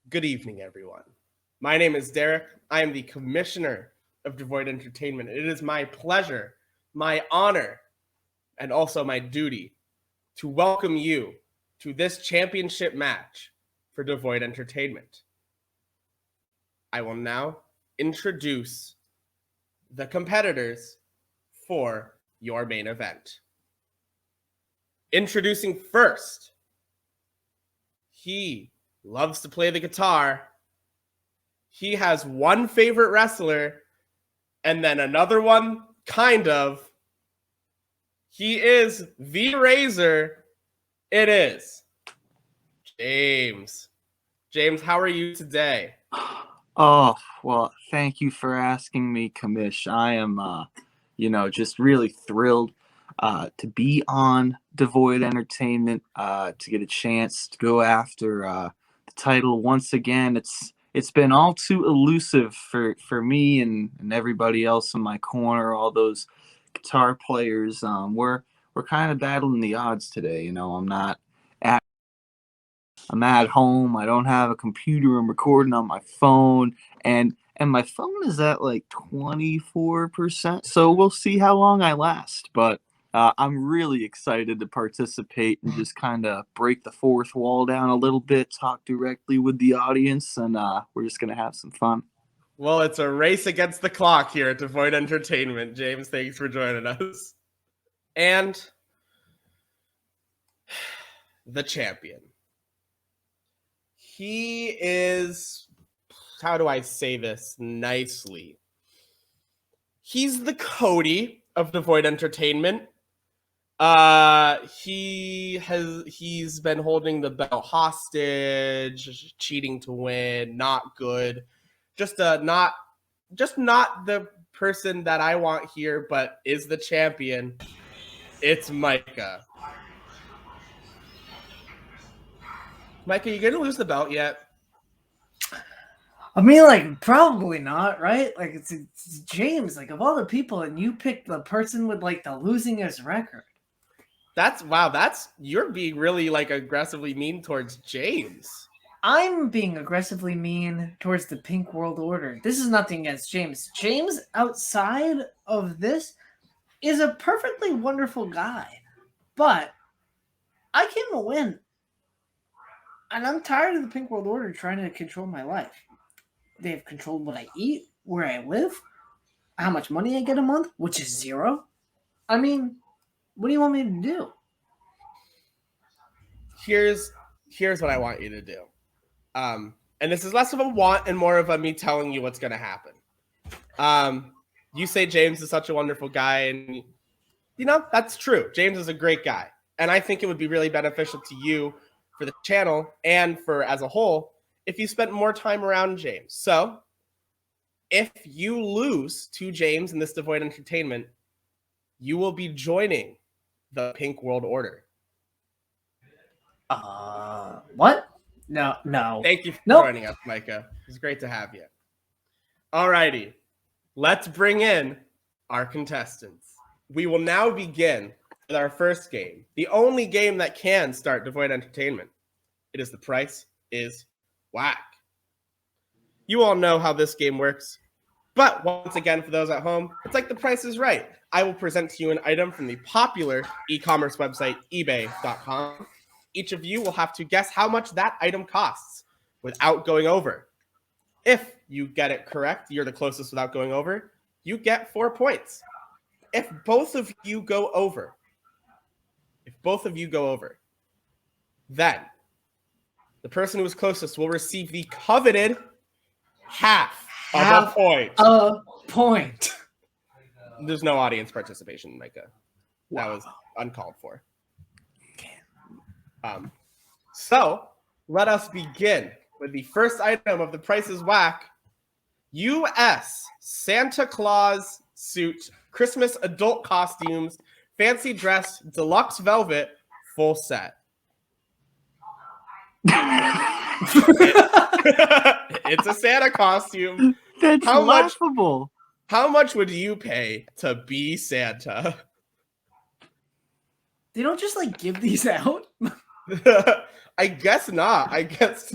Good evening, everyone. My name is Derrick. I am the commissioner of Devoid Entertainment. It is my pleasure, my honor, and also my duty to welcome you to this championship match for Devoid Entertainment. I will now introduce the competitors for your main event. Introducing first, he loves to play the guitar. He has one favorite wrestler and then another one, kind of. He is the Razor. It is James. James, how are you today? Oh, well, thank you for asking me, Commish. I am, just really thrilled to be on Devoid Entertainment, to get a chance to go after the title once again. It's been all too elusive for me and everybody else in my corner, all those guitar players. We're kind of battling the odds today. I'm at home. I don't have a computer. I'm recording on my phone, and my phone is at like 24%. So we'll see how long I last. But I'm really excited to participate and just kind of break the fourth wall down a little bit, talk directly with the audience, and we're just gonna have some fun. Well, it's a race against the clock here at Devoid Entertainment. James, thanks for joining us. And the champion. He is, how do I say this nicely? He's the Cody of Devoid Entertainment. He's been holding the belt hostage, cheating to win, not good. Just not the person that I want here, but is the champion. It's Micah. Micah, you gonna lose the belt yet? I mean, like, probably not, right? Like, it's James, like, of all the people, and you picked the person with, like, the losingest record. You're being really, like, aggressively mean towards James. I'm being aggressively mean towards the Pink World Order. This is nothing against James. James, outside of this, is a perfectly wonderful guy. But I came to win. And I'm tired of the Pink World Order trying to control my life. They've controlled what I eat, where I live, how much money I get a month, which is zero. I mean, what do you want me to do? Here's what I want you to do. And this is less of a want and more of a me telling you what's going to happen. You say James is such a wonderful guy, and that's true. James is a great guy, and I think it would be really beneficial to you for the channel and for as a whole if you spent more time around James. So if you lose to James in this Devoid Entertainment, you will be joining the Pink World Order. What? No. Thank you for joining us, Micah. It's great to have you. Alrighty, let's bring in our contestants. We will now begin with our first game, the only game that can start Devoid Entertainment. It is The Price is Wack. You all know how this game works, but once again, for those at home, it's like The Price is Right. I will present to you an item from the popular e-commerce website, ebay.com. Each of you will have to guess how much that item costs without going over. If you get it correct, you're the closest without going over, you get 4 points. If both of you go over, then the person who is closest will receive the coveted half of a point. There's no audience participation, Micah. That was uncalled for. So let us begin with the first item of The Price is Wack. U.S. Santa Claus suit, Christmas adult costumes, fancy dress, deluxe velvet, full set. It's a Santa costume. That's laughable. How much would you pay to be Santa? They don't just like give these out. I guess not. I guess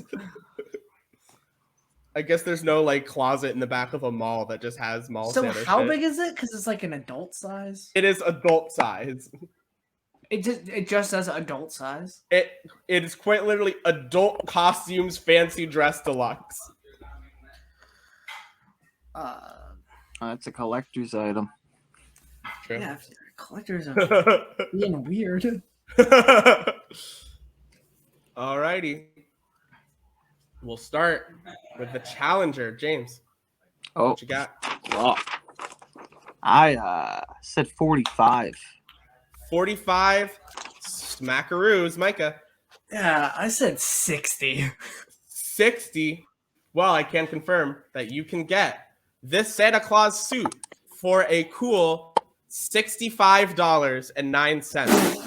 I guess there's no like closet in the back of a mall that just has mall So Santa how shit. big is it? Because it's like an adult size. It is adult size. It just says adult size. It is quite literally adult costumes, fancy dress deluxe. It's a collector's item. True. Yeah, collectors are being weird. Alrighty. We'll start with the challenger, James. Oh, What you got? well, I said 45. 45 smackaroos, Micah. Yeah, I said 60. 60. Well, I can confirm that you can get this Santa Claus suit for a cool $65.09,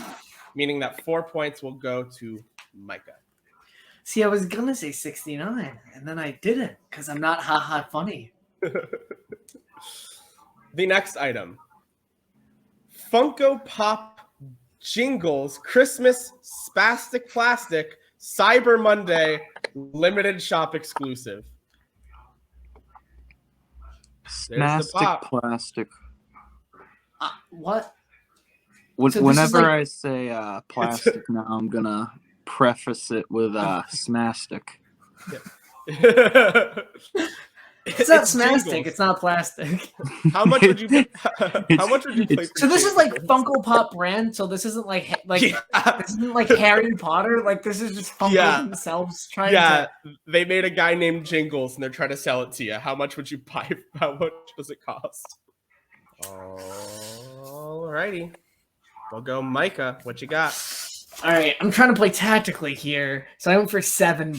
meaning that 4 points will go to Micah. See, I was gonna say 69, and then I didn't because I'm not haha funny. The next item. Funko Pop Jingles Christmas Spastic Plastic Cyber Monday limited shop exclusive. There's the Mastic pop. plastic. What? So this is Whenever like- I say plastic now, I'm gonna preface it with smastic. It's not smastic. jingles. It's not plastic. How much would you? How much would you play? So this is like Funko Pop brand. So this isn't like Yeah. this isn't like Harry Potter. Like this is just Funko Yeah. themselves trying Yeah, to. they made a guy named Jingles, and they're trying to sell it to you. How much would you buy? How much does it cost? Alrighty, we'll go, Micah. What you got? All right, I'm trying to play tactically here, so I went for $7.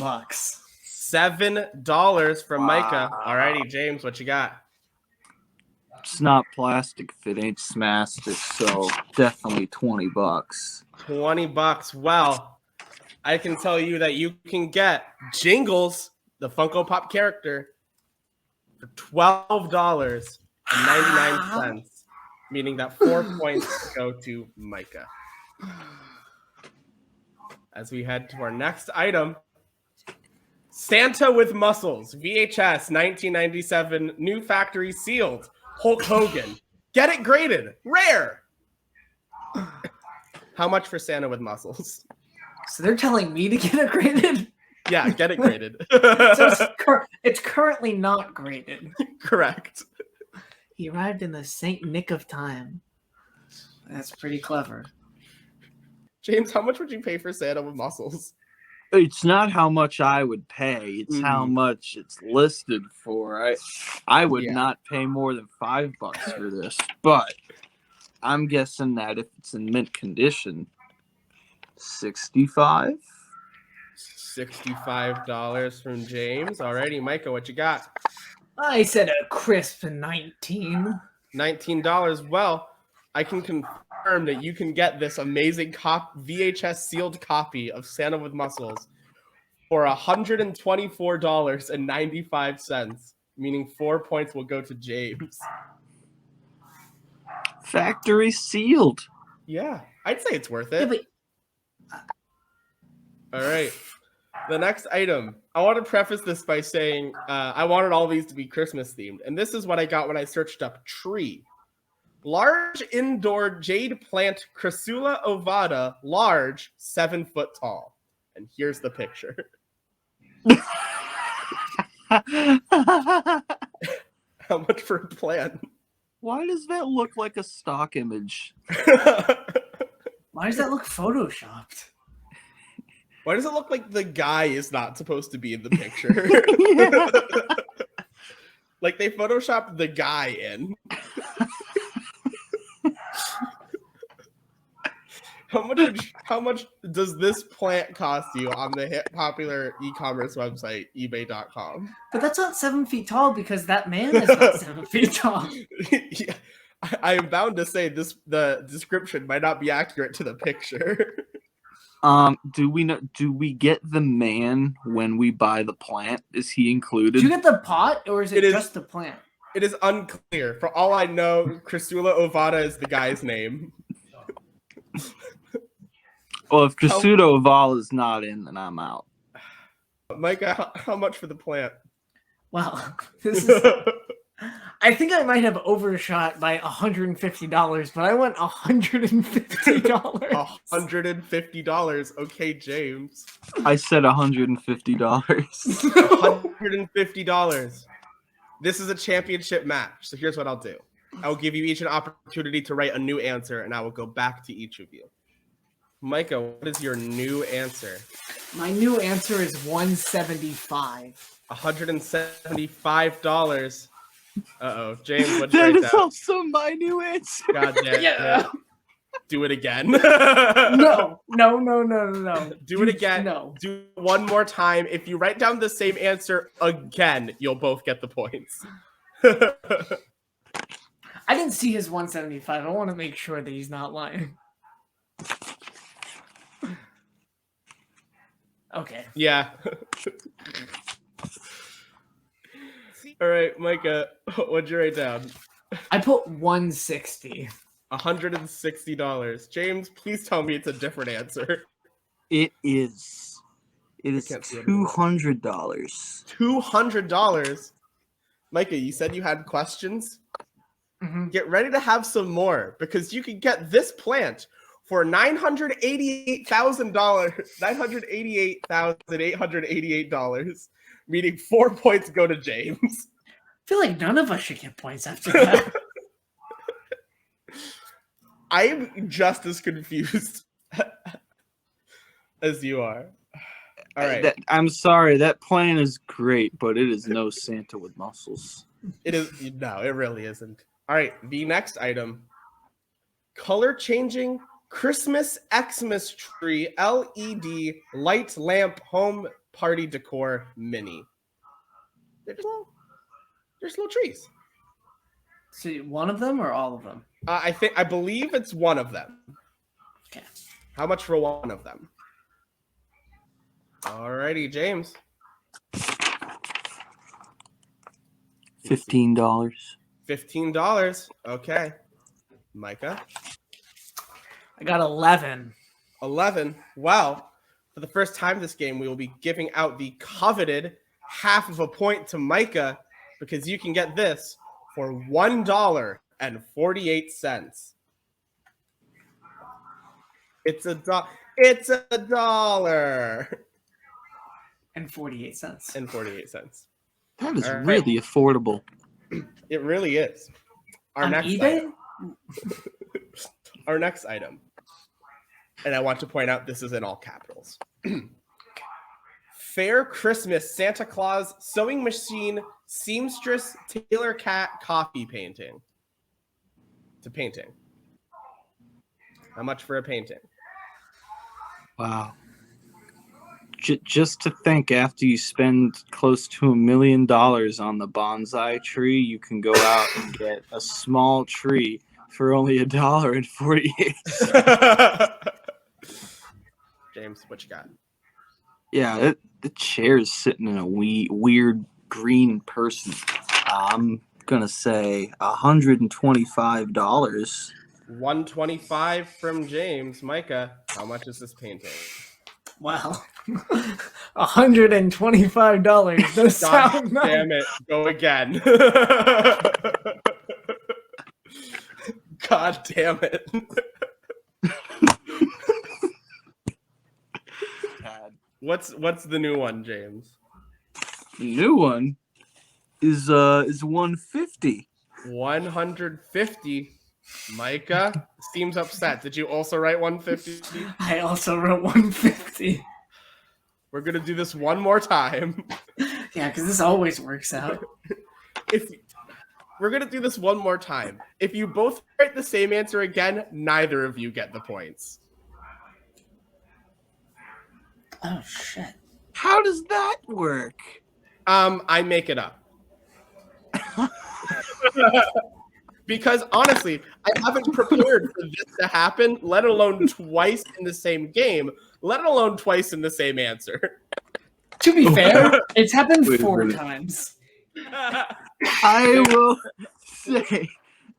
$7 from Micah. Alrighty, James, what you got? It's not plastic if it ain't smastic, so definitely $20. $20. Well, I can tell you that you can get Jingles, the Funko Pop character, for $12.99, meaning that 4 points go to Micah. As we head to our next item, Santa with Muscles, VHS 1997, new factory sealed, Hulk Hogan. Get it graded, rare. How much for Santa with Muscles? So they're telling me to get it graded. Yeah, get it graded. So it's currently not graded. Correct. He arrived in the Saint Nick of time. That's pretty clever. James, how much would you pay for Santa with Muscles? It's not how much I would pay; it's how much it's listed for. I would not pay more than $5 for this, but I'm guessing that if it's in mint condition, 65. $65 from James. Alrighty, Micah, what you got? I said a crisp 19. $19. Well, I can confirm that you can get this amazing VHS sealed copy of Santa with Muscles for $124.95, meaning 4 points will go to James. Factory sealed. Yeah, I'd say it's worth Yeah, it. but All right. The next item. I want to preface this by saying I wanted all these to be Christmas themed, and this is what I got when I searched up tree. Large indoor jade plant, Crassula ovata, large, 7 foot tall. And here's the picture. How much for a plant? Why does that look like a stock image? why does that look photoshopped? Why does it look like the guy is not supposed to be in the picture? Like they photoshopped the guy in. How much does this plant cost you on the popular e-commerce website ebay.com? But that's not 7 feet tall because that man is not 7 feet tall. Yeah, I am bound to say the description might not be accurate to the picture. Do we get the man when we buy the plant? Is he included? Did you get the pot or is it just the plant? It is unclear. For all I know, Crassula ovata is the guy's name. Well, if Casuto Oval is not in, then I'm out. Micah, how much for the plant? Well, this is. I think I might have overshot by $150, but I went $150. $150. Okay, James. I said $150. $150. This is a championship match. So here's what I'll do. I will give you each an opportunity to write a new answer, and I will go back to each of you. Micah, what is your new answer? My new answer is $175. $175. Uh-oh. James, what'd you That write is down? also my new answer. God damn Yeah. it. Do it again. No. Do it again. No. Do it one more time. If you write down the same answer again, you'll both get the points. I didn't see his 175. I want to make sure that he's not lying. Okay. Yeah. All right, Micah, what'd you write down? I put 160. $160. James, please tell me it's a different answer. It is. It is can't see it $200. $200. Micah, you said you had questions? Mm-hmm. Get ready to have some more, because you can get this plant for $988,888, meaning 4 points go to James. I feel like none of us should get points after that. I am just as confused as you are. All right. I'm sorry, that plan is great, but it is no Santa with muscles. It is. No, it really isn't. All right. The next item. Color changing Christmas Xmas tree LED light lamp home party decor mini. They're just little trees. So one of them or all of them? I believe it's one of them. Okay. How much for one of them? Alrighty, James. $15. $15. Okay. Micah. I got 11. 11. Well, for the first time this game, we will be giving out the coveted half of a point to Micah, because you can get this for $1.48. It's a dollar. And 48 cents. And 48 cents. That is All right. really affordable. It really is. On eBay? Our next item. And I want to point out this is in all capitals. Fair Christmas Santa Claus sewing machine seamstress Taylor Cat coffee painting. It's a painting. How much for a painting? Wow. Just to think, after you spend close to $1 million on the bonsai tree, you can go out and get a small tree for only $1.48. James, what you got? Yeah, the chair's sitting in a weird green person. I'm gonna say $125. $125 from James. Micah, how much is this painting? Wow. $125 does sound nice. Damn it. Go again. God damn it. What's the new one, James? The new one is $150. 150. Micah seems upset. Did you also write 150? I also wrote 150. We're gonna do this one more time. Yeah, because this always works out. We're gonna do this one more time. If you both write the same answer again, neither of you get the points. Oh shit. How does that work? I make it up. Because honestly, I haven't prepared for this to happen, let alone twice in the same game, let alone twice in the same answer. To be fair, it's happened 4 times. I will say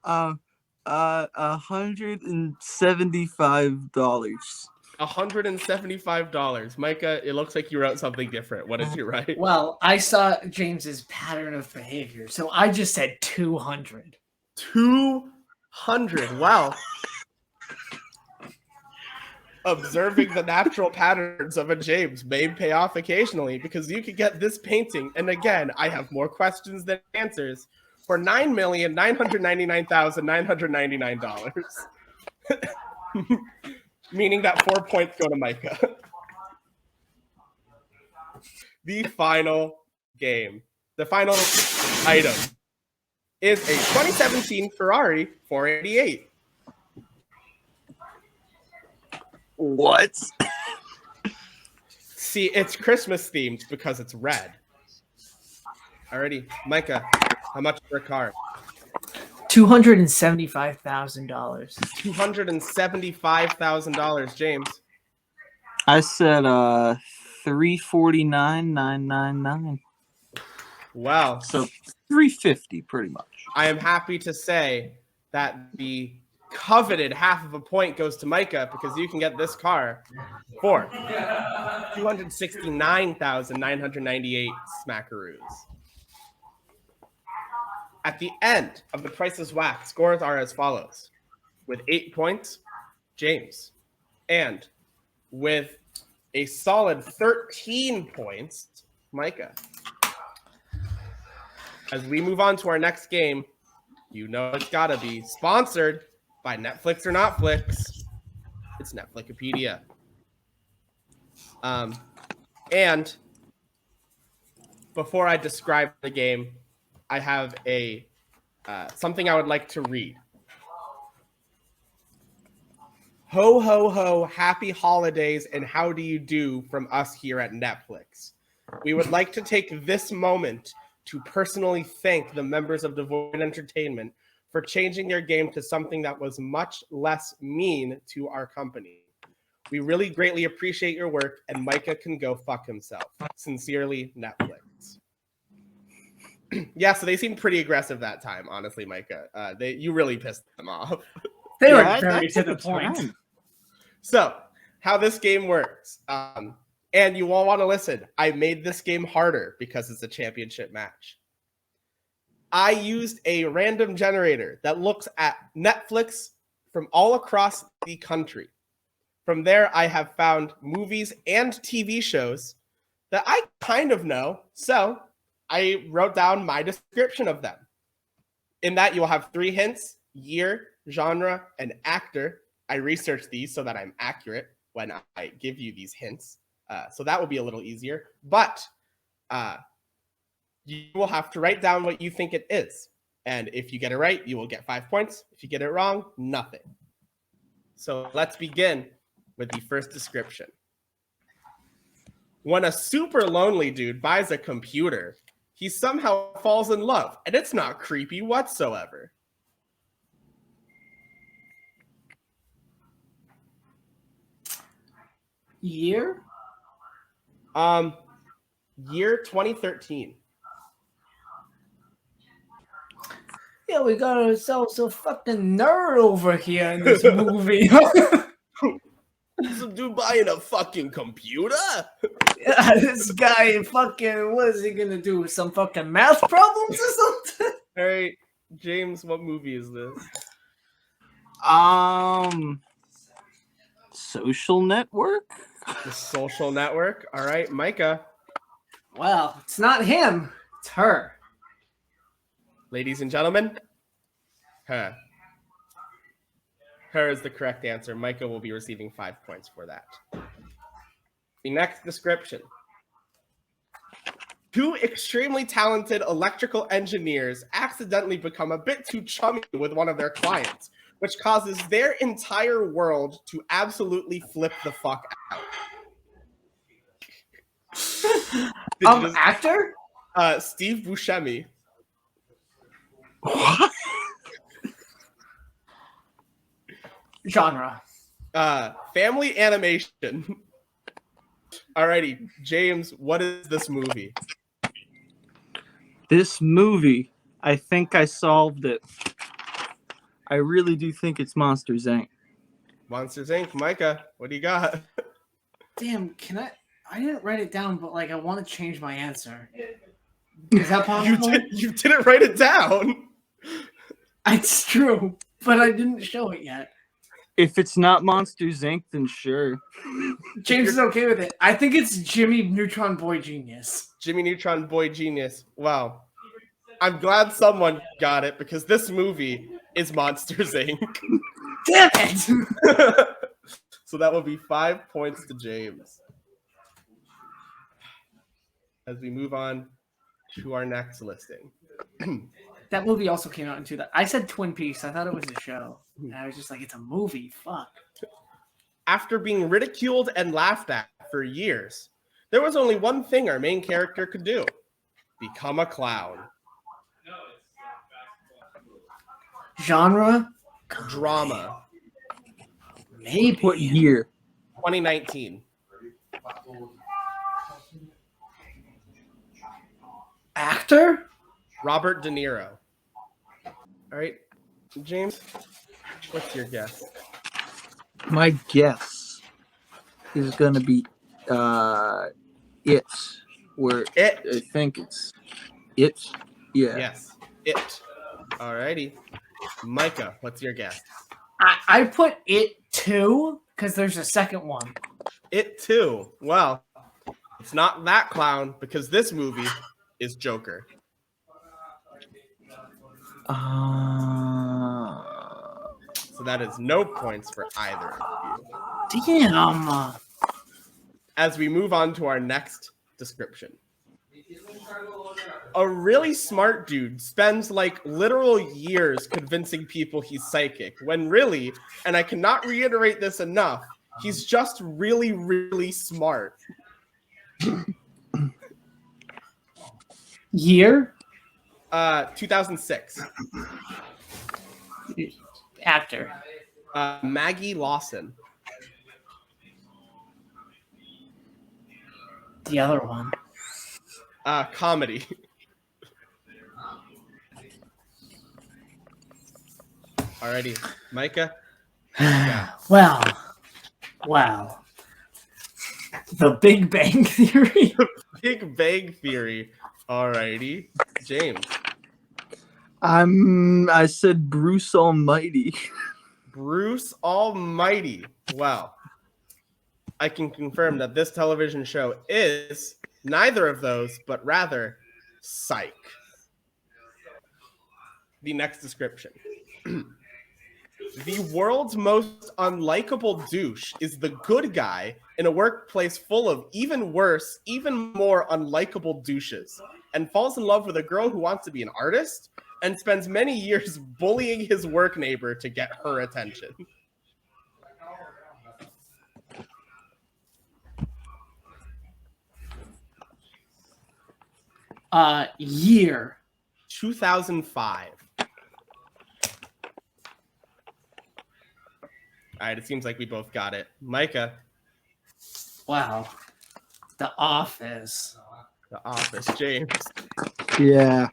$175. $175. Micah, it looks like you wrote something different. What did you write? Well, I saw James's pattern of behavior, so I just said 200. 200. Wow. Observing the natural patterns of a James may pay off occasionally, because you could get this painting, and again, I have more questions than answers, for $9,999,999. Meaning that 4 points go to Micah. The final game, the final item, is a 2017 Ferrari 488. What? See, it's Christmas themed because it's red. Alrighty, Micah, how much for a car? $275,000. $275,000, James. I said $349,999. Wow. So $350 pretty much. I am happy to say that the coveted half of a point goes to Micah, because you can get this car for $269,998 smackaroos. At the end of the Price is Wack, scores are as follows. With 8 points, James. And with a solid 13 points, Micah. As we move on to our next game, you know it's got to be sponsored by Netflix or Notflix. It's Netfickipedia. And before I describe the game, I have a something I would like to read. Ho, ho, ho, happy holidays, and how do you do from us here at Netflix? We would like to take this moment to personally thank the members of Devoid Entertainment for changing their game to something that was much less mean to our company. We really greatly appreciate your work, and Micah can go fuck himself. Sincerely, Netflix. Yeah, so they seemed pretty aggressive that time, honestly, Micah. You really pissed them off. They were Yeah, very that to took the a point. turn. So, how this game works, and you all want to listen, I made this game harder because it's a championship match. I used a random generator that looks at Netflix from all across the country. From there, I have found movies and TV shows that I kind of know, so I wrote down my description of them. In that, you will have 3 hints: year, genre, and actor. I researched these so that I'm accurate when I give you these hints. So that will be a little easier. But you will have to write down what you think it is. And if you get it right, you will get 5 points. If you get it wrong, nothing. So let's begin with the first description. When a super lonely dude buys a computer, he somehow falls in love, and it's not creepy whatsoever. Year? Year 2013. Yeah, we got ourselves a fucking nerd over here in this movie. Some dude buying a fucking computer? Yeah, this guy fucking, what is he gonna do? Some fucking math problems or something? All right, James, what movie is this? Social Network? The Social Network. All right, Micah. Well, it's not him, it's her. Ladies and gentlemen, her. Her is the correct answer. Micah will be receiving 5 points for that. The next description. 2 extremely talented electrical engineers accidentally become a bit too chummy with one of their clients, which causes their entire world to absolutely flip the fuck out. Actor? Steve Buscemi. What? Genre. Family animation. Alrighty, James, what is this movie? This movie, I think I solved it. I really do think it's Monsters, Inc. Monsters Inc. Micah, what do you got? Damn, can I didn't write it down, but like I want to change my answer. Is that possible? You didn't write it down. It's true, but I didn't show it yet. If it's not Monsters Inc., then sure. James is okay with it. I think it's Jimmy Neutron Boy Genius. Jimmy Neutron Boy Genius. Wow. I'm glad someone got it because this movie is Monsters Inc. Damn it! So that will be 5 points to James. As we move on to our next listing. That movie also came out in 2000. I said Twin Peaks. I thought it was a show. And I was just like, it's a movie. Fuck. After being ridiculed and laughed at for years, there was only one thing our main character could do. Become a clown. Genre? Drama. Maybe. What year? 2019. Actor? Robert De Niro. All right, James, what's your guess? My guess is gonna be It. Where It. I think it's It. Yeah. Yes, It. All righty. Micah, what's your guess? I put It too because there's a second one. It too. Well, it's not that clown because this movie is Joker. So that is no points for either of you. Damn. As we move on to our next description. A really smart dude spends like literal years convincing people he's psychic, when really, and I cannot reiterate this enough, he's just really, really smart. Year? 2006. Actor. Maggie Lawson. The other one. Comedy. Alrighty, Micah. Yeah. Well. The Big Bang Theory. Big Bang Theory. Alrighty, James. I said Bruce Almighty. Bruce Almighty. Wow. I can confirm that this television show is neither of those, but rather Psych. The next description. The world's most unlikable douche is the good guy in a workplace full of even worse, even more unlikable douches, and falls in love with a girl who wants to be an artist and spends many years bullying his work neighbor to get her attention. Year. 2005. All right, it seems like we both got it. Micah. Wow. The Office. The Office. James. Yeah,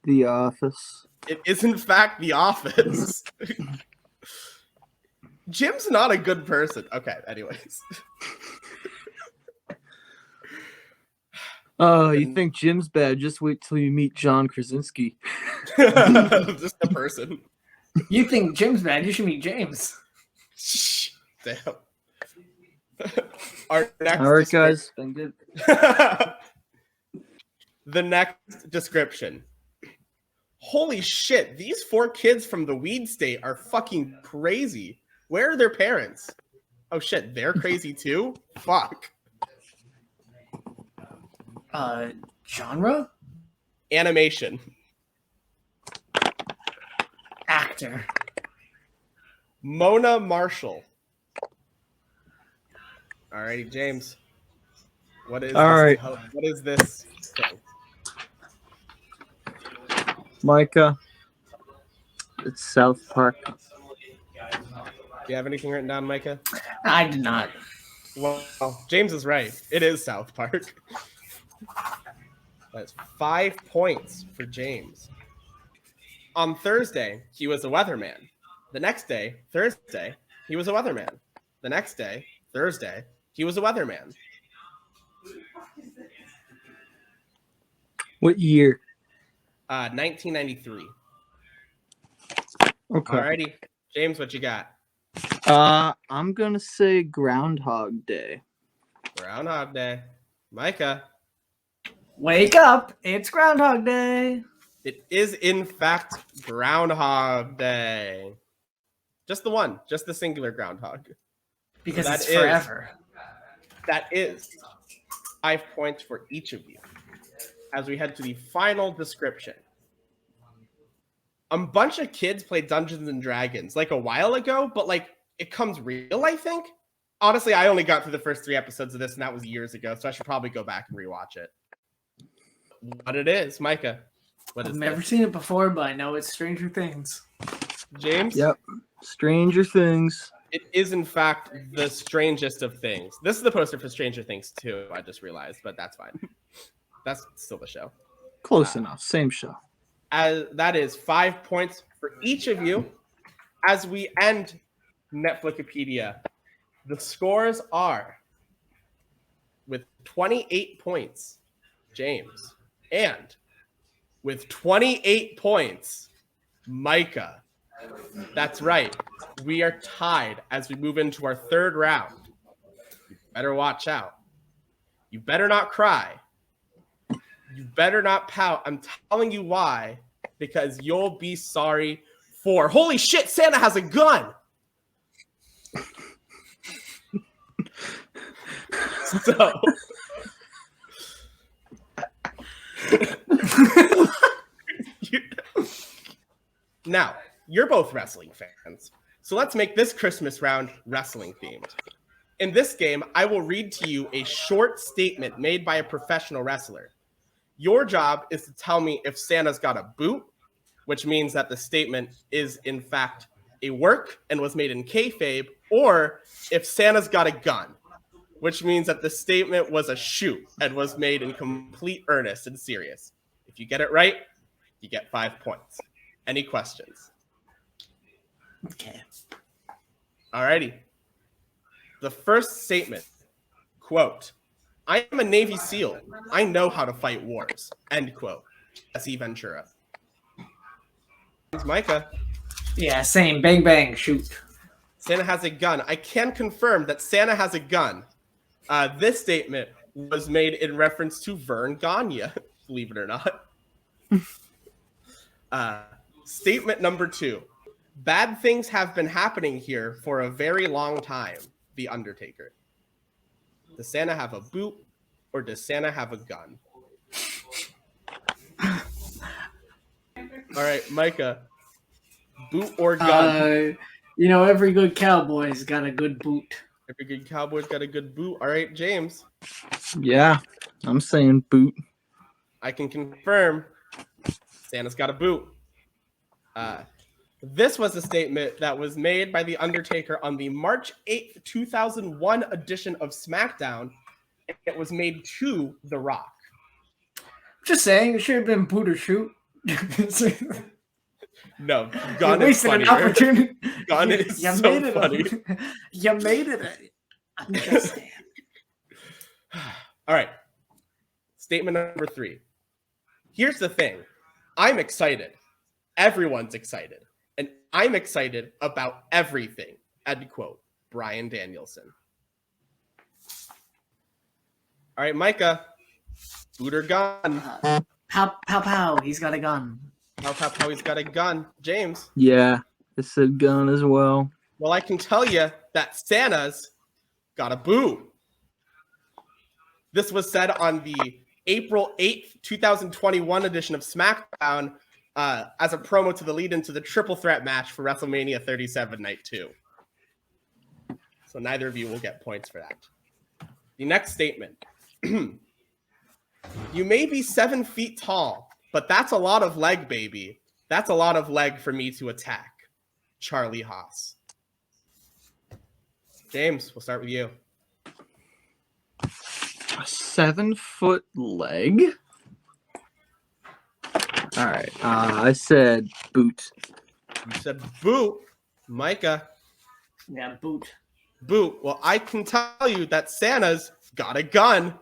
The Office. It is, in fact, The Office. Jim's not a good person. Okay, anyways. Oh, you think Jim's bad? Just wait till you meet John Krasinski. Just a person. You think Jim's bad? You should meet James. Damn. Our next All right, guys. Been good. The next description. Holy shit, these 4 kids from the weed state are fucking crazy. Where are their parents? Oh shit, they're crazy too? Fuck. Genre? Animation. Actor. Mona Marshall. Alrighty, James. What is what is this thing? Micah. It's South Park. Do you have anything written down, Micah? I did not. Well, James is right. It is South Park. That's 5 points for James. On Thursday, he was a weatherman. The next day, Thursday, he was a weatherman. The next day, Thursday, he was a weatherman. What year? 1993. Okay. Alrighty. James, what you got? I'm gonna say Groundhog Day. Groundhog Day. Micah. Wake up! It's Groundhog Day. It is, in fact, Groundhog Day. Just the one. Just the singular groundhog. Because That it's is- forever. That is 5 points for each of you. As we head to the final description. A bunch of kids play Dungeons and Dragons like a while ago, but like it comes real, I think. Honestly, I only got through the first 3 episodes of this, and that was years ago, so I should probably go back and rewatch it. What it is, Micah? What is I've never this? seen it before, but I know it's Stranger Things. James? Yep. Stranger Things. It is, in fact, the strangest of things. This is the poster for Stranger Things, too, I just realized, but that's fine. That's still the show. Close enough. Same show. As that is 5 points for each of you. As we end Netflixpedia, the scores are with 28 points, James, and with 28 points, Micah. That's right. We are tied as we move into our third round. You better watch out. You better not cry. You better not pout. I'm telling you why. Because you'll be sorry for... Holy shit, Santa has a gun! So... Now, you're both wrestling fans. So let's make this Christmas round wrestling themed. In this game, I will read to you a short statement made by a professional wrestler. Your job is to tell me if Santa's got a boot, which means that the statement is in fact a work and was made in kayfabe, or if Santa's got a gun, which means that the statement was a shoot and was made in complete earnest and serious. If you get it right, you get 5 points. Any questions? Okay. Alrighty. The first statement, quote, I am a Navy SEAL. I know how to fight wars. End quote. S.E. Ventura. Micah. Yeah, same. Bang, bang, shoot. Santa has a gun. I can confirm that Santa has a gun. This statement was made in reference to Vern Gagne, believe it or not. Statement number 2. Bad things have been happening here for a very long time. The Undertaker. Does Santa have a boot or does Santa have a gun? All right, Micah. Boot or gun? Every good cowboy's got a good boot. Every good cowboy's got a good boot. All right, James. Yeah, I'm saying boot. I can confirm Santa's got a boot. This was a statement that was made by The Undertaker on the March 8th, 2001 edition of SmackDown. It was made to The Rock. Just saying, it should have been boot or shoot. No, gun You is wasted an funnier. opportunity. Gun is You so made it funny. You made it. I'm just saying. All right. Statement number 3. Here's the thing. I'm excited. Everyone's excited. And I'm excited about everything. End quote. Bryan Danielson. All right, Micah. Boot or gun? Pow, pow, pow. He's got a gun. How he's got a gun. James. Yeah, it's a gun as well. Well, I can tell you that Santa's got a boot. This was said on the April 8th, 2021 edition of SmackDown as a promo to the lead into the triple threat match for WrestleMania 37 Night 2. So neither of you will get points for that. The next statement. You may be 7 feet tall, but that's a lot of leg, baby. That's a lot of leg for me to attack. Charlie Haas. James, we'll start with you. A 7-foot leg? All right. I said boot. You said boot. Micah. Yeah, boot. Boot. Well, I can tell you that Santa's got a gun.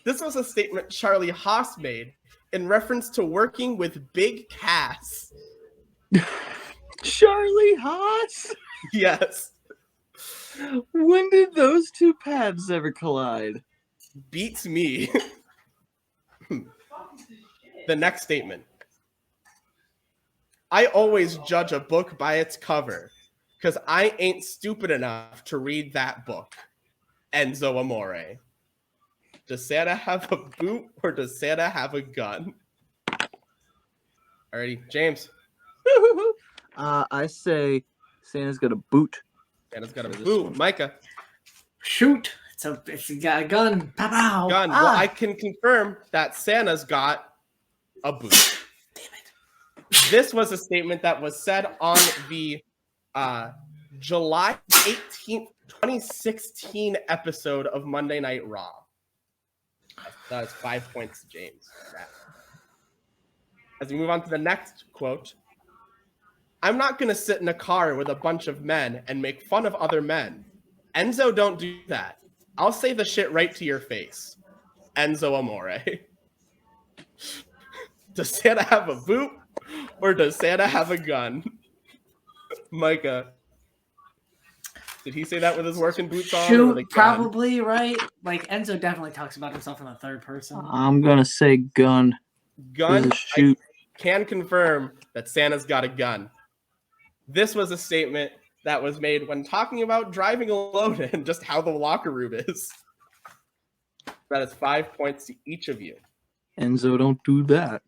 This was a statement Charlie Haas made in reference to working with Big Cass. Charlie Haas? Yes. When did those two paths ever collide? Beats me. The next statement. I always judge a book by its cover because I ain't stupid enough to read that book. Enzo Amore. Does Santa have a boot or does Santa have a gun? Alrighty, James. I say Santa's got a boot. Santa's got a boot. Micah. Shoot. It's got a gun. Pow, pow. Gun. Well, I can confirm that Santa's got a boot. Damn it. This was a statement that was said on the July 18th, 2016 episode of Monday Night Raw. That was 5 points to James. As we move on to the next quote, I'm not going to sit in a car with a bunch of men and make fun of other men. Enzo, don't do that. I'll say the shit right to your face. Enzo Amore. Does Santa have a boot or does Santa have a gun? Micah. Did he say that with his working boots on? Or with a gun? Probably, right? Like, Enzo definitely talks about himself in the third person. I'm gonna say gun. Gun. Shoot. I can confirm that Santa's got a gun. This was a statement that was made when talking about driving alone and just how the locker room is. That is 5 points to each of you. Enzo, don't do that.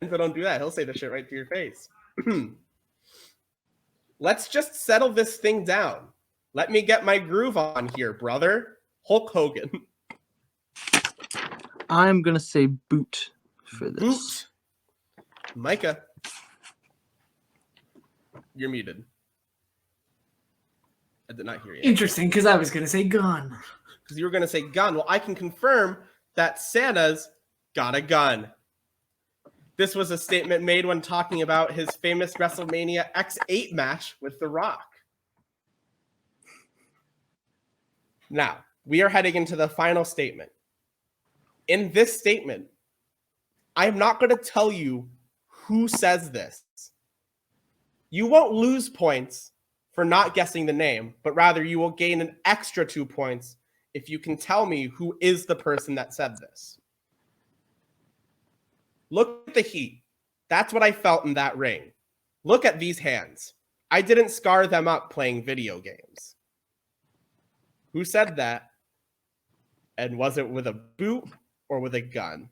Enzo, don't do that. He'll say the shit right to your face. Let's just settle this thing down. Let me get my groove on here, brother. Hulk Hogan. I'm gonna say boot for this. Boot. Micah. You're muted. I did not hear you. Interesting, because I was going to say gun. Because you were going to say gun. Well, I can confirm that Santa's got a gun. This was a statement made when talking about his famous WrestleMania X8 match with The Rock. Now, we are heading into the final statement. In this statement, I'm not going to tell you who says this. You won't lose points for not guessing the name, but rather you will gain an extra 2 points if you can tell me who is the person that said this. Look at the heat. That's what I felt in that ring. Look at these hands. I didn't scar them up playing video games. Who said that? And was it with a boot or with a gun?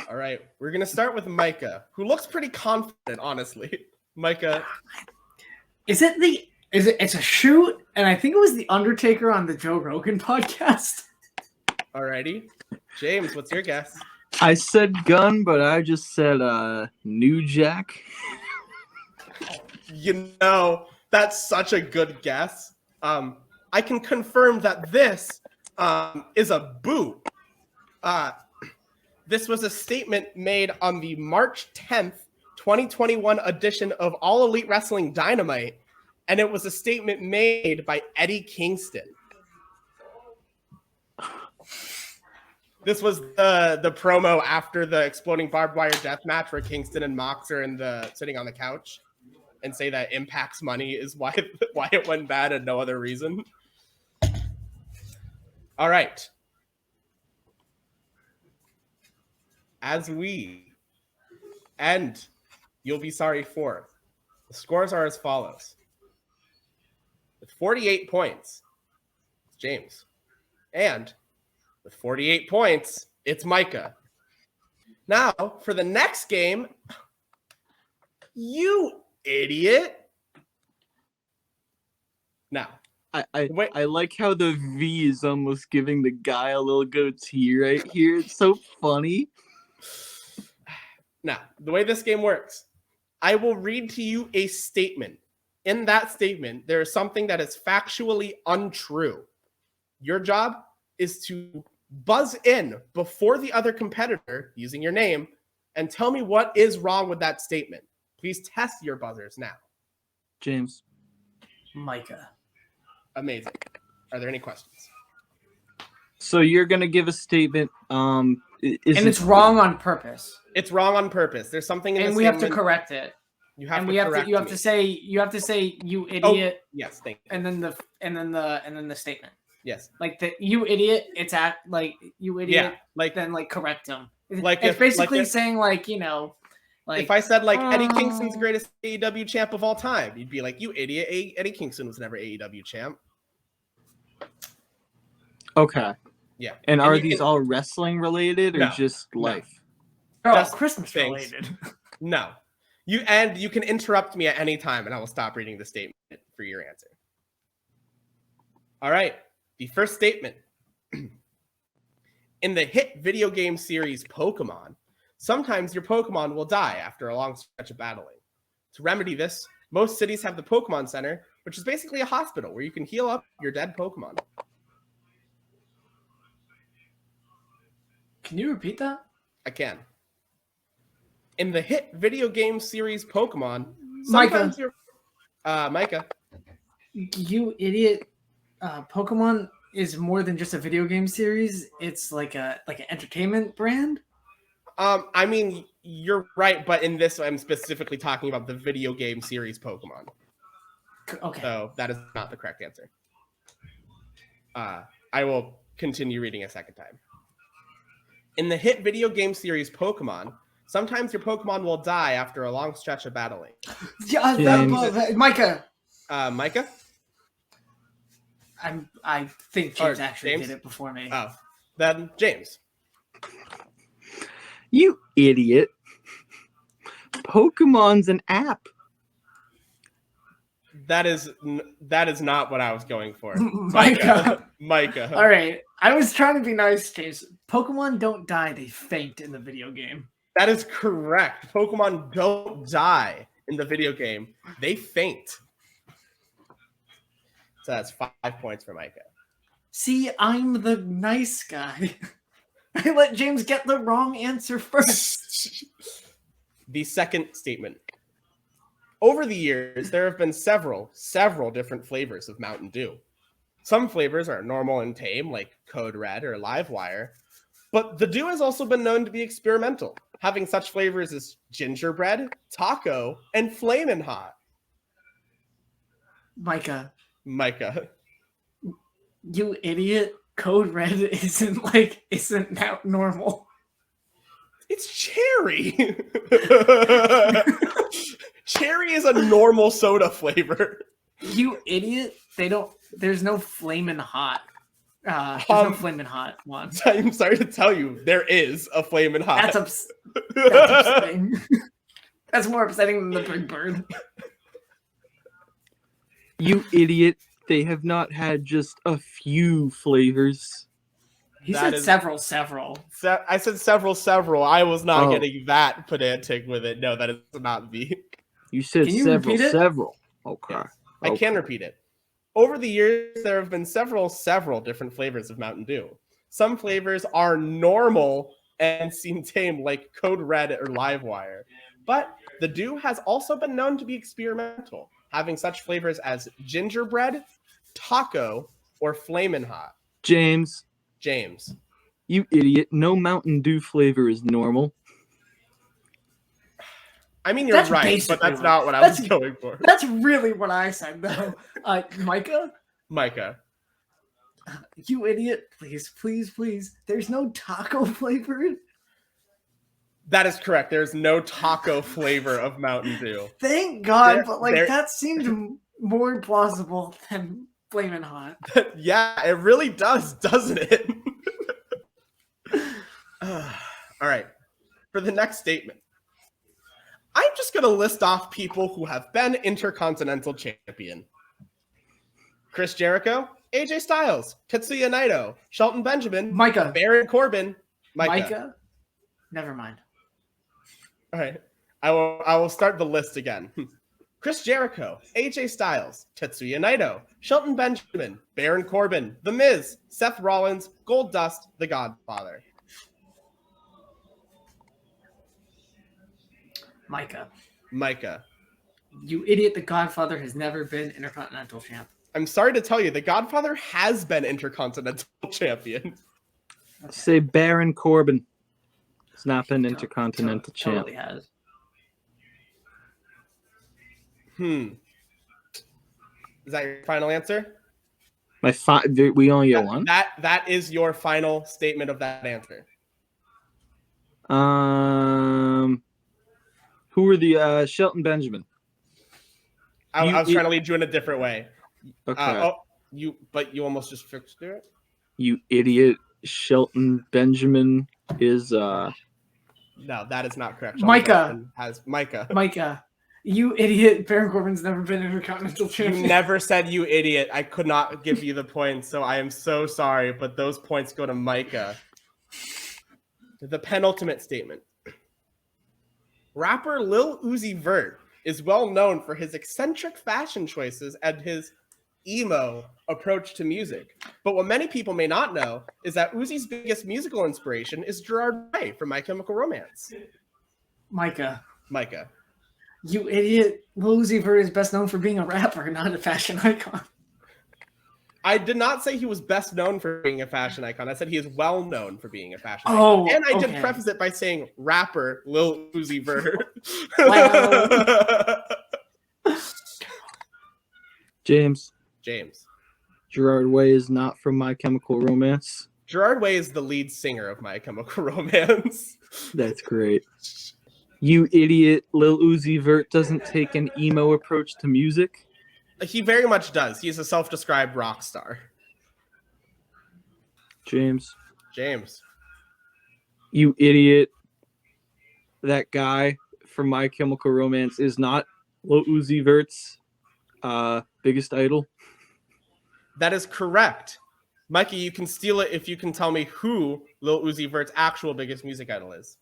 All right, we're going to start with Micah, who looks pretty confident, honestly. Micah. It's a shoot, and I think it was The Undertaker on the Joe Rogan podcast. Alrighty. James, what's your guess? I said gun, but I just said New Jack. You know, that's such a good guess. I can confirm that this is a boot. This was a statement made on the March 10th, 2021 edition of All Elite Wrestling Dynamite, and it was a statement made by Eddie Kingston. This was the promo after the exploding barbed wire death match where Kingston and Mox are sitting on the couch and say that Impact's money is why it went bad and no other reason. All right. As we end You'll Be Sorry 4, the scores are as follows. With 48 points, it's James. And with 48 points, it's Micah. Now, for the next game, you idiot. Now, I like how the V is almost giving the guy a little goatee right here. It's so funny. Now, the way this game works, I will read to you a statement. In that statement, there is something that is factually untrue. Your job is to buzz in before the other competitor using your name and tell me what is wrong with that statement. Please test your buzzers now. James. Micah. Amazing. Are there any questions? So you're gonna give a statement. And it's wrong on purpose. It's wrong on purpose. There's something in And the we have to statement. correct it. You have And to we have correct to. You have me. to say. You have to say. You Oh, idiot. yes, thank you. And then the statement. Yes. Like the you idiot. It's like you idiot. Yeah, like Then like correct him. Like it's if- basically like if- saying like like if I said like Eddie Kingston's greatest AEW champ of all time, you'd be like, you idiot. Eddie Kingston was never AEW champ. Okay. Yeah. And are you these can- all wrestling related or No. just life? oh, just Christmas things. related. No. You can interrupt me at any time and I will stop reading the statement for your answer. All right. The first statement. In the hit video game series Pokemon, sometimes your Pokemon will die after a long stretch of battling. To remedy this, most cities have the Pokemon Center, which is basically a hospital where you can heal up your dead Pokemon. Can you repeat that? I can. In the hit video game series Pokemon, Micah. sometimes your Micah. You idiot. Pokemon is more than just a video game series. It's like an entertainment brand. I mean, you're right, but in this, I'm specifically talking about the video game series Pokemon. Okay. So that is not the correct answer. I will continue reading a second time. In the hit video game series Pokemon, sometimes your Pokemon will die after a long stretch of battling. Yeah, Micah. Micah? I think Or James actually James? did it before me. Oh, then James. You idiot. Pokemon's an app. That is not what I was going for. Micah. Micah. All right. I was trying to be nice, James. Pokemon don't die; they faint in the video game. That is correct. Pokemon don't die in the video game. They faint. So that's 5 points for Micah. See, I'm the nice guy. I let James get the wrong answer first. The second statement. Over the years, there have been several different flavors of Mountain Dew. Some flavors are normal and tame, like Code Red or Livewire, but the Dew has also been known to be experimental, having such flavors as gingerbread, taco, and flamin' hot. Micah, You idiot. Code Red isn't now normal. It's cherry. Cherry is a normal soda flavor. You idiot. There's no flamin' hot. There's no flamin' hot one. I'm sorry to tell you, there is a flamin' hot. That's upsetting. That's more upsetting than the Big Bird. You idiot. They have not had just a few flavors. He That said is- several. I said several. I was not Oh. getting that pedantic with it. No, that is not me. You said Can you repeat it? several. Okay. Yes. I can repeat it. Over the years, there have been several different flavors of Mountain Dew. Some flavors are normal and seem tame, like Code Red or Livewire. But the Dew has also been known to be experimental, having such flavors as gingerbread, taco, or flamin' hot. James, James. you idiot. No Mountain Dew flavor is normal. I mean, you're That's right, but basically that's what- not what I was that's- going for. That's really what I said, though. Micah, Micah. you idiot. Please. There's no taco flavored. That is correct. There's no taco flavor of Mountain Dew. Thank God, There- but there- that seemed more plausible than flamin' hot. Yeah, it really does, doesn't it? All right. For the next statement, I'm just going to list off people who have been Intercontinental Champion. Chris Jericho, AJ Styles, Tetsuya Naito, Shelton Benjamin, Micah. Baron Corbin, Micah. Micah? Never mind. All right. I will start the list again. Chris Jericho, AJ Styles, Tetsuya Naito, Shelton Benjamin, Baron Corbin, The Miz, Seth Rollins, Goldust, The Godfather. Micah. Micah. You idiot, the Godfather has never been Intercontinental Champ. I'm sorry to tell you, the Godfather has been Intercontinental Champion. Say Baron Corbin. He's not been Intercontinental Champ. Totally has. Is that your final answer? We only get one? That is your final statement of that answer. Who were the Shelton Benjamin? I was trying to lead you in a different way. Okay. But you almost just fixed it. You idiot. Shelton Benjamin is No, that is not correct. Micah. Micah. Micah. You idiot. Baron Corbin's never been Intercontinental Champion. You never said you idiot. I could not give you the points, so I am so sorry, but those points go to Micah. The penultimate statement. Rapper Lil Uzi Vert is well known for his eccentric fashion choices and his emo approach to music. But what many people may not know is that Uzi's biggest musical inspiration is Gerard Way from My Chemical Romance. Micah. You idiot. Lil Uzi Vert is best known for being a rapper, not a fashion icon. I did not say he was best known for being a fashion icon. I said he is well known for being a fashion icon. And I did preface it by saying rapper Lil Uzi Vert. Wow. James. Gerard Way is not from My Chemical Romance. Gerard Way is the lead singer of My Chemical Romance. That's great. You idiot. Lil Uzi Vert doesn't take an emo approach to music. He very much does. He's a self-described rock star. James. You idiot. That guy from My Chemical Romance is not Lil Uzi Vert's biggest idol. That is correct. Mikey, you can steal it if you can tell me who Lil Uzi Vert's actual biggest music idol is.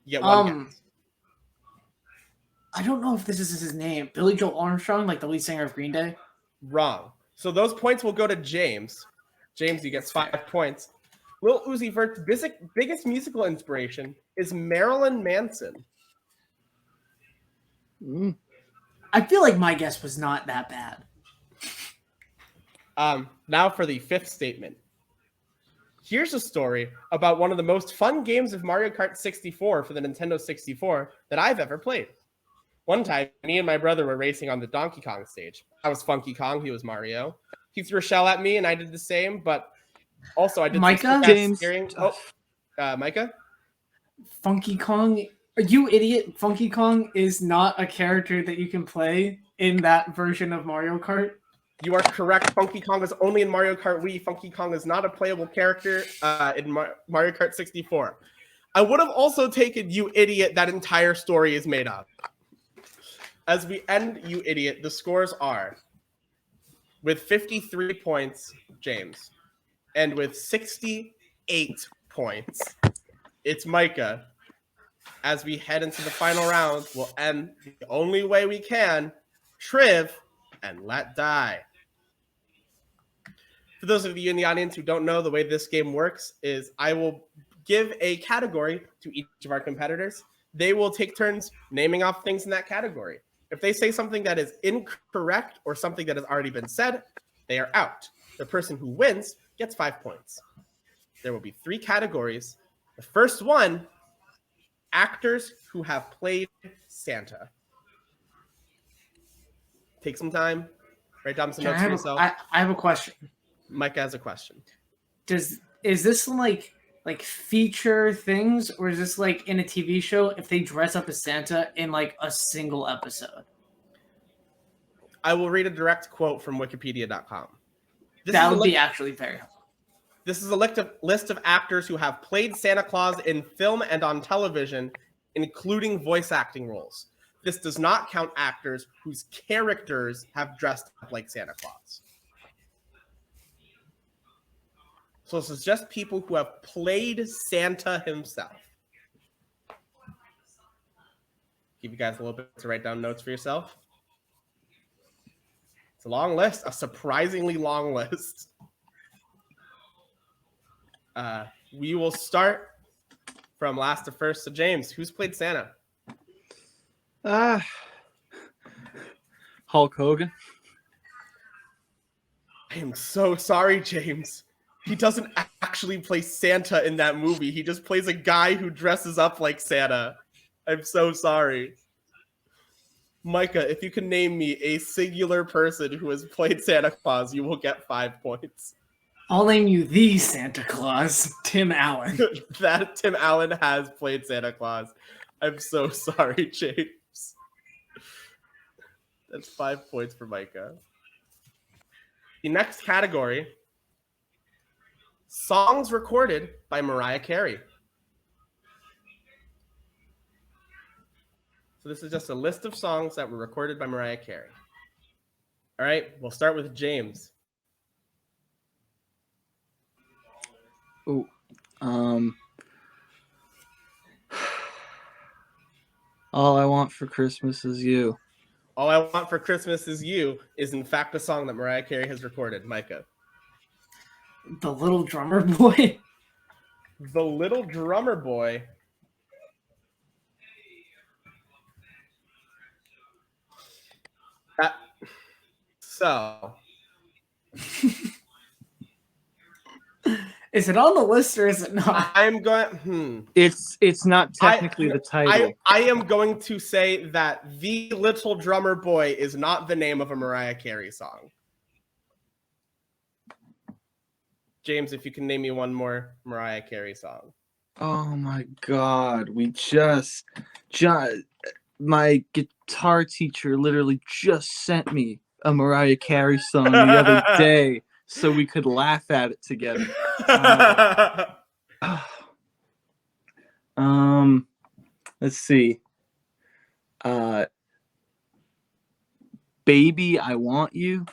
You get one guess. I don't know if this is his name. Billy Joel Armstrong, like the lead singer of Green Day? Wrong. So those points will go to James. James, you get 5 points. Lil Uzi Vert's biggest musical inspiration is Marilyn Manson. I feel like my guess was not that bad. Now for the fifth statement. Here's a story about one of the most fun games of Mario Kart 64 for the Nintendo 64 that I've ever played. One time, me and my brother were racing on the Donkey Kong stage. I was Funky Kong, he was Mario. He threw a shell at me and I did the same, but also I did Micah? James. Micah? Funky Kong? Are you idiot? Funky Kong is not a character that you can play in that version of Mario Kart. You are correct. Funky Kong is only in Mario Kart Wii. Funky Kong is not a playable character in Mario Kart 64. I would have also taken You Idiot. That entire story is made up. As we end You Idiot, the scores are with 53 points, James, and with 68 points, it's Micah. As we head into the final round, we'll end the only way we can, Triv and Let Die. For those of you in the audience who don't know, the way this game works is I will give a category to each of our competitors. They will take turns naming off things in that category. If they say something that is incorrect or something that has already been said, they are out. The person who wins gets 5 points. There will be 3 categories. The first one, actors who have played Santa. Take some time, write down some notes for yourself. I have a question. Micah has a question. Is this like feature things, or is this like in a TV show if they dress up as Santa in like a single episode? I will read a direct quote from Wikipedia.com. That would be actually very helpful. This is a list of actors who have played Santa Claus in film and on television, including voice acting roles. This does not count actors whose characters have dressed up like Santa Claus. So this is just people who have played Santa himself. Give you guys a little bit to write down notes for yourself. It's a long list, a surprisingly long list. We will start from last to first. So James, who's played Santa? Hulk Hogan. I am so sorry, James. He doesn't actually play Santa in that movie. He just plays a guy who dresses up like Santa. I'm so sorry. Micah, if you can name me a singular person who has played Santa Claus, you will get 5 points. I'll name you the Santa Claus, Tim Allen. That Tim Allen has played Santa Claus. I'm so sorry, James. That's 5 points for Micah. The next category, songs recorded by Mariah Carey. So this is just a list of songs that were recorded by Mariah Carey. All right, we'll start with James. Ooh. All I Want for Christmas Is You. All I Want for Christmas Is You is in fact a song that Mariah Carey has recorded. Micah. The Little Drummer Boy. The Little Drummer Boy. So. Is it on the list or is it not? I'm going. It's not technically the title. I am going to say that The Little Drummer Boy is not the name of a Mariah Carey song. James, if you can name me one more Mariah Carey song. Oh my God! My guitar teacher literally just sent me a Mariah Carey song the other day, so we could laugh at it together. Let's see. Baby, I Want You.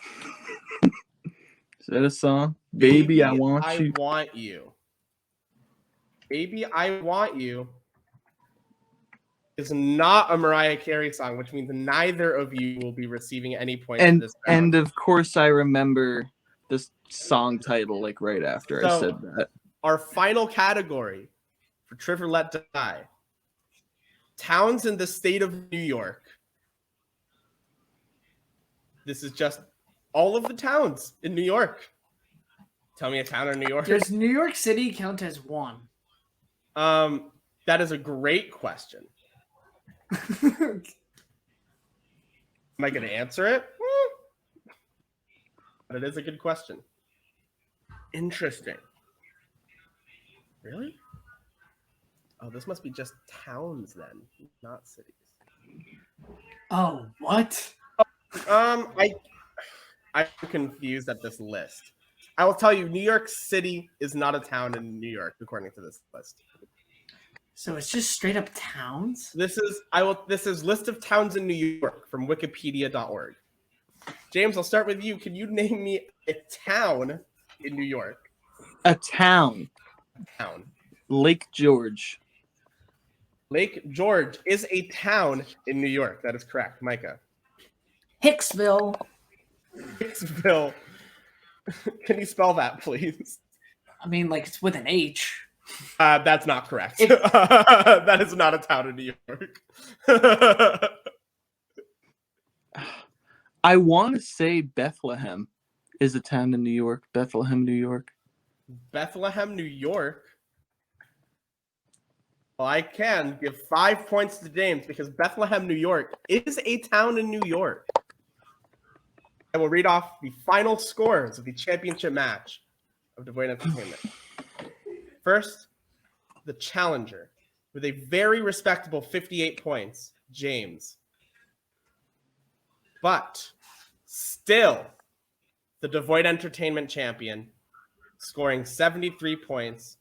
Is that a song? Baby, I Want You. I Want You. Baby, I Want You is not a Mariah Carey song, which means neither of you will be receiving any points in this round. And of course, I remember the song title like right after I said that. Our final category for Triv or Let Die: towns in the state of New York. This is just all of the towns in New York. Tell me a town in New York. Does New York City count as one? That is a great question. Am I going to answer it? But it is a good question. Interesting. Really? Oh, this must be just towns then, not cities. Oh, what? I'm confused at this list. I will tell you, New York City is not a town in New York, according to this list. So it's just straight up towns? This is list of towns in New York from wikipedia.org. James, I'll start with you. Can you name me a town in New York? A town. Lake George. Lake George is a town in New York. That is correct. Micah. Hicksville. Hicksville. Can you spell that, please? I mean, like, it's with an H. That's not correct. That is not a town in New York. I want to say Bethlehem is a town in New York. Bethlehem, New York. Bethlehem, New York. Well, I can give 5 points to James because Bethlehem, New York is a town in New York. I will read off the final scores of the championship match of Devoid Entertainment. First, the challenger with a very respectable 58 points, James. But still, the Devoid Entertainment champion, scoring 73 points.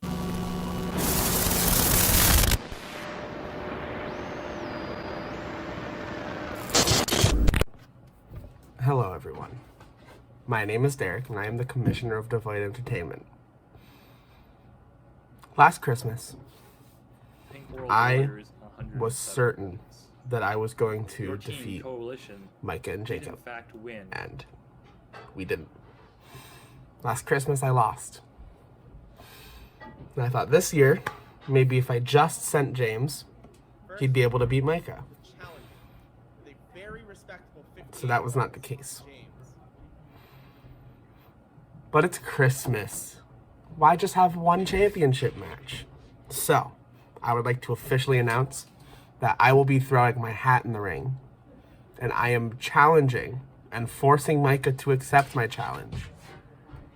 Hello, everyone. My name is Derrick, and I am the commissioner of Devoid Entertainment. Last Christmas, I was certain that I was going to defeat Micah and Jacob, and we didn't. Last Christmas, I lost. And I thought this year, maybe if I just sent James, he'd be able to beat Micah. So that was not the case. But it's Christmas. Why just have one championship match? So, I would like to officially announce that I will be throwing my hat in the ring. And I am challenging and forcing Micah to accept my challenge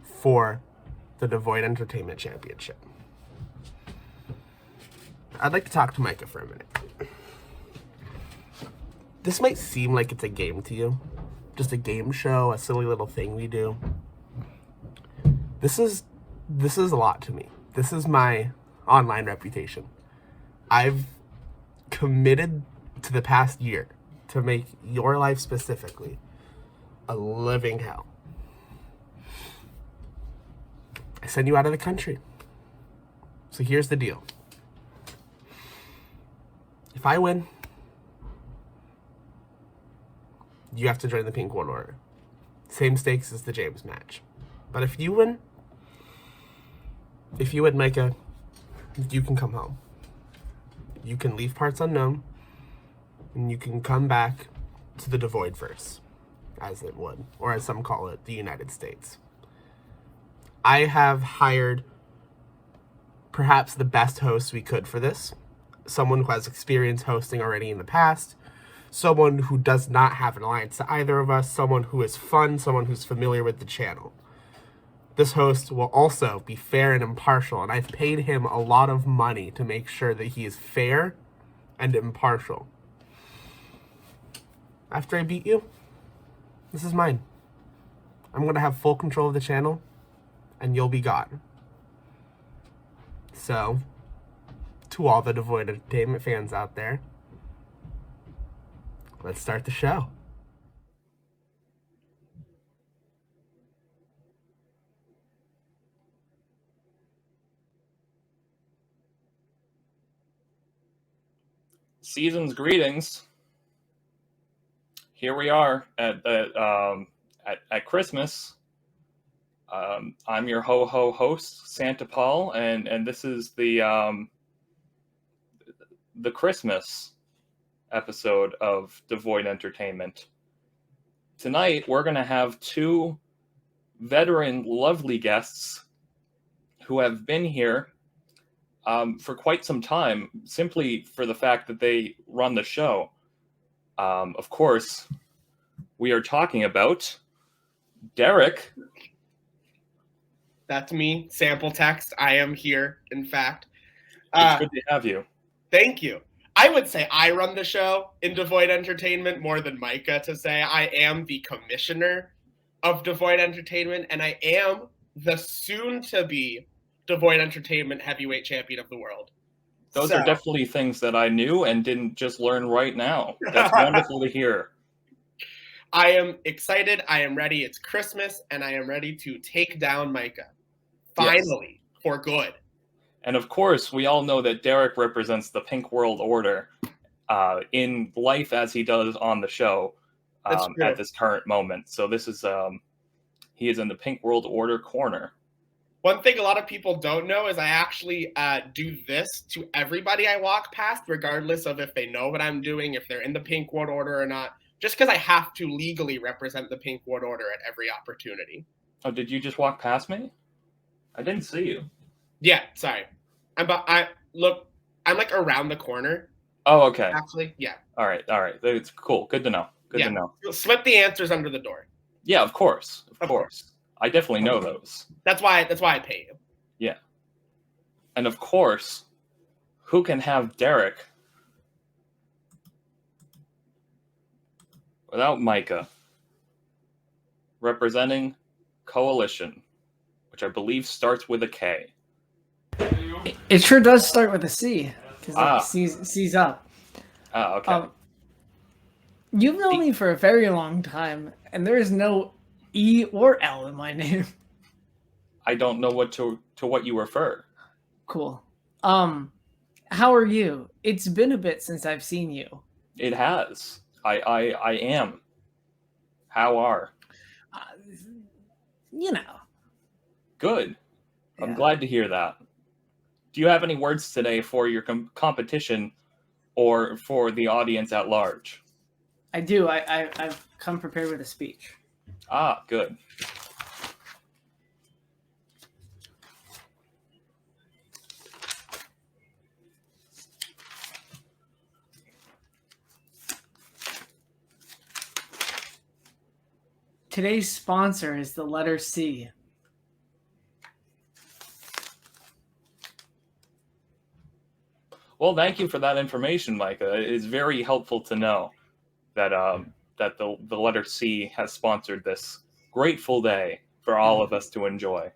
for the Devoid Entertainment Championship. I'd like to talk to Micah for a minute. This might seem like it's a game to you. Just a game show, a silly little thing we do. This is a lot to me. This is my online reputation. I've committed to the past year to make your life specifically a living hell. I send you out of the country. So here's the deal. If I win, you have to join the Pink World Order. Same stakes as the James match. But if you win, Micah, you can come home. You can leave parts unknown, and you can come back to the Devoid verse, as it would, or as some call it, the United States. I have hired perhaps the best host we could for this. Someone who has experience hosting already in the past. Someone who does not have an alliance to either of us. Someone who is fun. Someone who's familiar with the channel. This host will also be fair and impartial, and I've paid him a lot of money to make sure that he is fair and impartial. After I beat you, this is mine. I'm going to have full control of the channel, and you'll be gone. So, to all the Devoid Entertainment fans out there, let's start the show. Season's greetings. Here we are at Christmas. I'm your ho-ho host, Santa Paul, and this is the Christmas episode of Devoid Entertainment. Tonight, we're going to have two veteran, lovely guests who have been here for quite some time, simply for the fact that they run the show. Of course, we are talking about Derrick. That's me. Sample text. I am here, in fact. It's good to have you. Thank you. I would say I run the show in Devoid Entertainment more than Micah to say I am the commissioner of Devoid Entertainment, and I am the soon-to-be Devoid Entertainment heavyweight champion of the world. Those are definitely things that I knew and didn't just learn right now. That's wonderful to hear. I am excited. I am ready. It's Christmas, and I am ready to take down Micah. Finally, yes. For good. And of course, we all know that Derrick represents the Pink World Order in life as he does on the show at this current moment. So this is, he is in the Pink World Order corner. One thing a lot of people don't know is I actually do this to everybody I walk past, regardless of if they know what I'm doing, if they're in the Pink World Order or not, just because I have to legally represent the Pink World Order at every opportunity. Oh, did you just walk past me? I didn't see you. Yeah, sorry. I'm like around the corner. Oh, okay. Actually, yeah. All right. It's cool. Good to know. Good to know. You'll slip the answers under the door. Yeah, of course. Of course. I definitely know those. That's why I pay you. Yeah. And of course, who can have Derrick without Micah representing Coalition, which I believe starts with a K. It sure does start with a C, because C's up. Okay. You've known me for a very long time, and there is no E or L in my name. I don't know to what you refer. Cool. How are you? It's been a bit since I've seen you. It has. I am. How are? You know. Good. Yeah. I'm glad to hear that. Do you have any words today for your competition or for the audience at large? I do. I've come prepared with a speech. Ah, good. Today's sponsor is the letter C. Well, thank you for that information, Micah. It's very helpful to know that that the letter C has sponsored this grateful day for all of us to enjoy.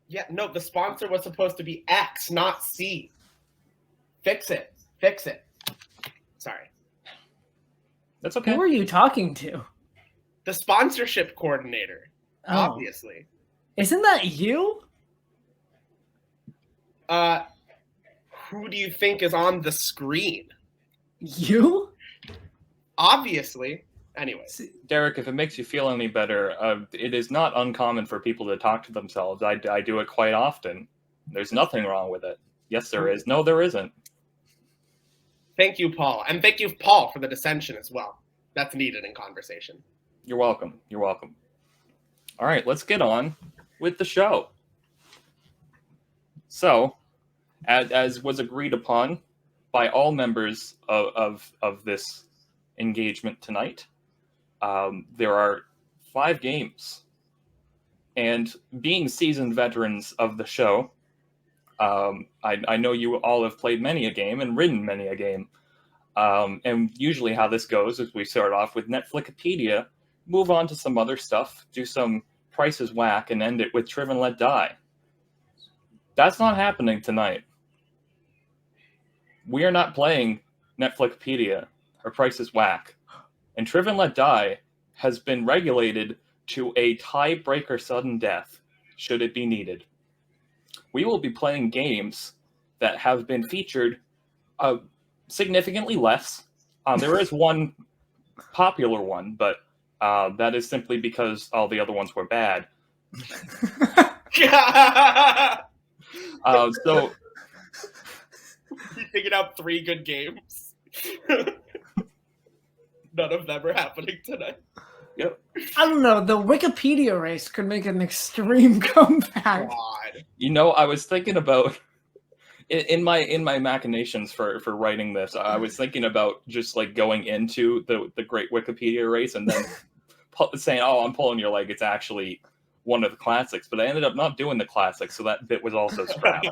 Yeah, no, the sponsor was supposed to be X, not C. Fix it. Fix it. Sorry. That's okay. Who are you talking to? The sponsorship coordinator, Oh. obviously. Isn't that you? Who do you think is on the screen? You? Obviously. Anyway. Derrick, if it makes you feel any better, it is not uncommon for people to talk to themselves. I do it quite often. There's nothing wrong with it. Yes, there is. No, there isn't. Thank you, Paul. And thank you, Paul, for the dissension as well. That's needed in conversation. You're welcome. You're welcome. All right, let's get on with the show. So, as was agreed upon by all members of this engagement tonight, there are 5 games. And being seasoned veterans of the show, I know you all have played many a game and written many a game. And usually how this goes is we start off with Netfickipedia, move on to some other stuff, do some Price is Wack, and end it with Triv and Let Die. That's not happening tonight. We are not playing Netfickipedia or Price is Wack. And Triv and Let Die has been regulated to a tiebreaker sudden death, should it be needed. We will be playing games that have been featured significantly less. There is one popular one, but that is simply because all the other ones were bad. So you figured out 3 good games. None of them are happening tonight. Yep. I don't know. The Wikipedia race could make an extreme comeback. God. You know, I was thinking about in my machinations for writing this, I was thinking about just like going into the great Wikipedia race and then saying, "Oh, I'm pulling your leg. It's actually one of the classics." But I ended up not doing the classics, so that bit was also scrapped.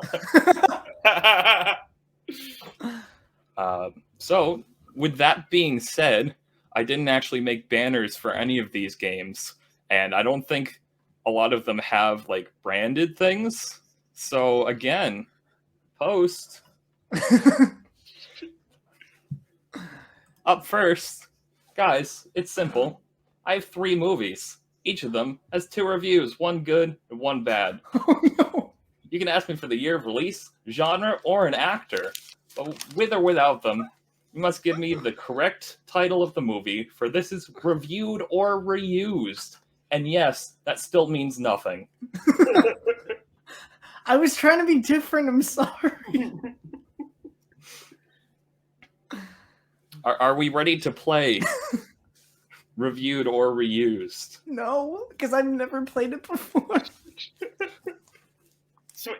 So, with that being said, I didn't actually make banners for any of these games, and I don't think a lot of them have like branded things. So again, post. Up first, guys, it's simple. I have 3 movies. Each of them has 2 reviews, 1 good and 1 bad. Oh no. You can ask me for the year of release, genre, or an actor. But with or without them, you must give me the correct title of the movie, for this is reviewed or reused. And yes, that still means nothing. I was trying to be different. I'm sorry. Are we ready to play reviewed or reused? No, because I've never played it before. So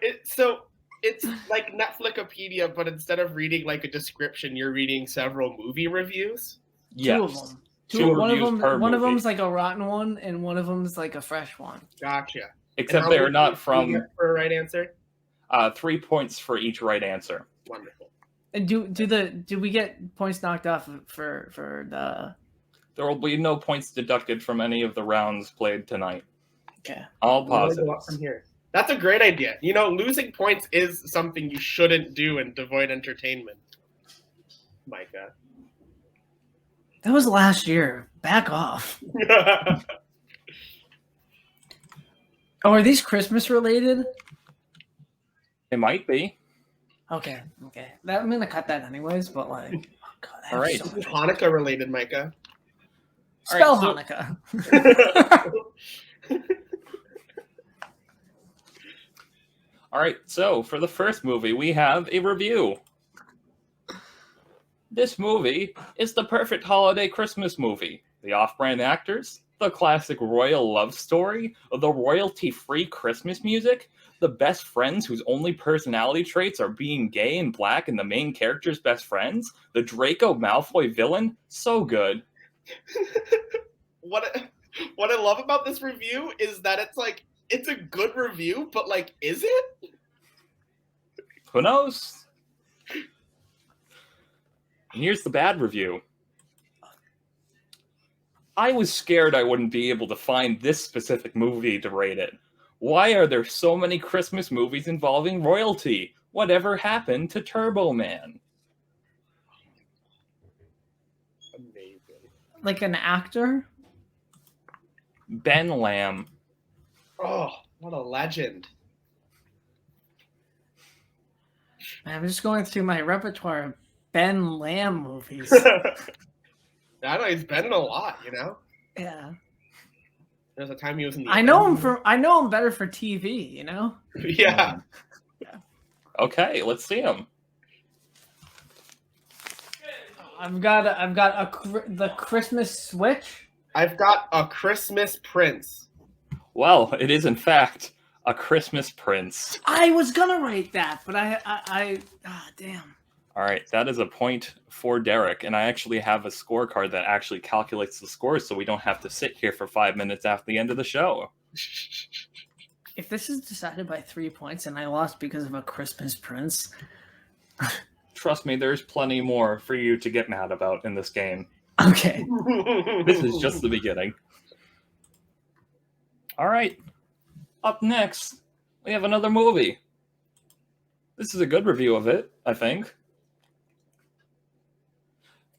it's like Netflixopedia, but instead of reading like a description, you're reading several movie reviews. Yes. 2 of them. Two One of reviews them. per One of movie. them's like a rotten one, and one of them's like a fresh one. Gotcha. Except And they how are many not points do you from get for a right answer. 3 points for each right answer. Wonderful. And do we get points knocked off for the? There will be no points deducted from any of the rounds played tonight. Okay. All Where do I go up positives. from here? That's a great idea. You know, losing points is something you shouldn't do in Devoid Entertainment. Micah. That was last year. Back off. Oh, are these Christmas related? It might be. Okay. I'm gonna cut that anyways. But like, oh god, I have All right. so much. Hanukkah related, Micah. Spell All Hanukkah. All right, so for the first movie, we have a review. This movie is the perfect holiday Christmas movie. The off-brand actors, the classic royal love story, the royalty-free Christmas music, the best friends whose only personality traits are being gay and black and the main character's best friends, the Draco Malfoy villain, so good. What I love about this review is that it's a good review, but is it? Who knows? And here's the bad review. I was scared I wouldn't be able to find this specific movie to rate it. Why are there so many Christmas movies involving royalty? Whatever happened to Turbo Man? Amazing. Like an actor? Ben Lamb. Oh, what a legend. I'm just going through my repertoire of Ben Lamb movies. I know he's been in a lot, Yeah. There's a time he was in the I know him better for TV, Yeah. Okay, let's see him. I've got the Christmas Switch. I've got A Christmas Prince. Well, it is in fact A Christmas Prince. I was gonna write that, but damn. All right, that is a point for Derrick, and I actually have a scorecard that actually calculates the scores so we don't have to sit here for 5 minutes after the end of the show. If this is decided by 3 points and I lost because of A Christmas Prince, Trust me, there's plenty more for you to get mad about in this game. okay. This is just the beginning. All right, up next, we have another movie. This is a good review of it, I think.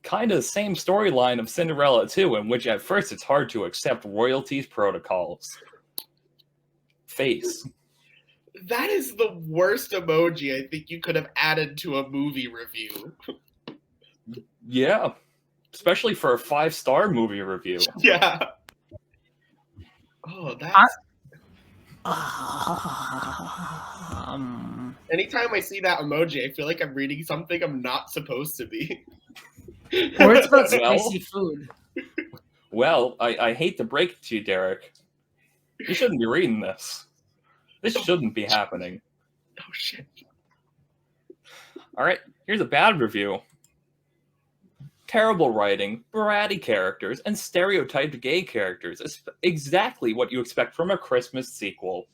Kind of the same storyline of Cinderella 2, in which at first it's hard to accept royalty's protocols. Face. That is the worst emoji I think you could have added to a movie review. Yeah, especially for a 5-star movie review. Yeah. Oh, that's... Anytime I see that emoji, I feel like I'm reading something I'm not supposed to be. Or it's about spicy food. Well, I hate to break it to you, Derrick. You shouldn't be reading this. This shouldn't be happening. Oh, shit. All right, here's a bad review. Terrible writing, bratty characters, and stereotyped gay characters. It's exactly what you expect from a Christmas sequel.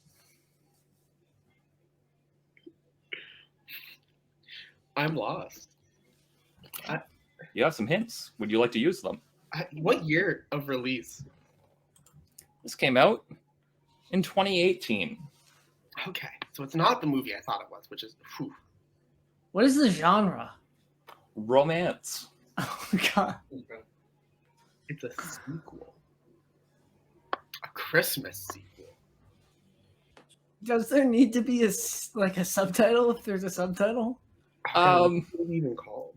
I'm lost. You have some hints. Would you like to use them? What year of release? This came out in 2018. Okay, so it's not the movie I thought it was, which is... Whew. What is the genre? Romance. Oh god. It's a sequel. A Christmas sequel. Does there need to be a subtitle if there's a subtitle? What is it even called?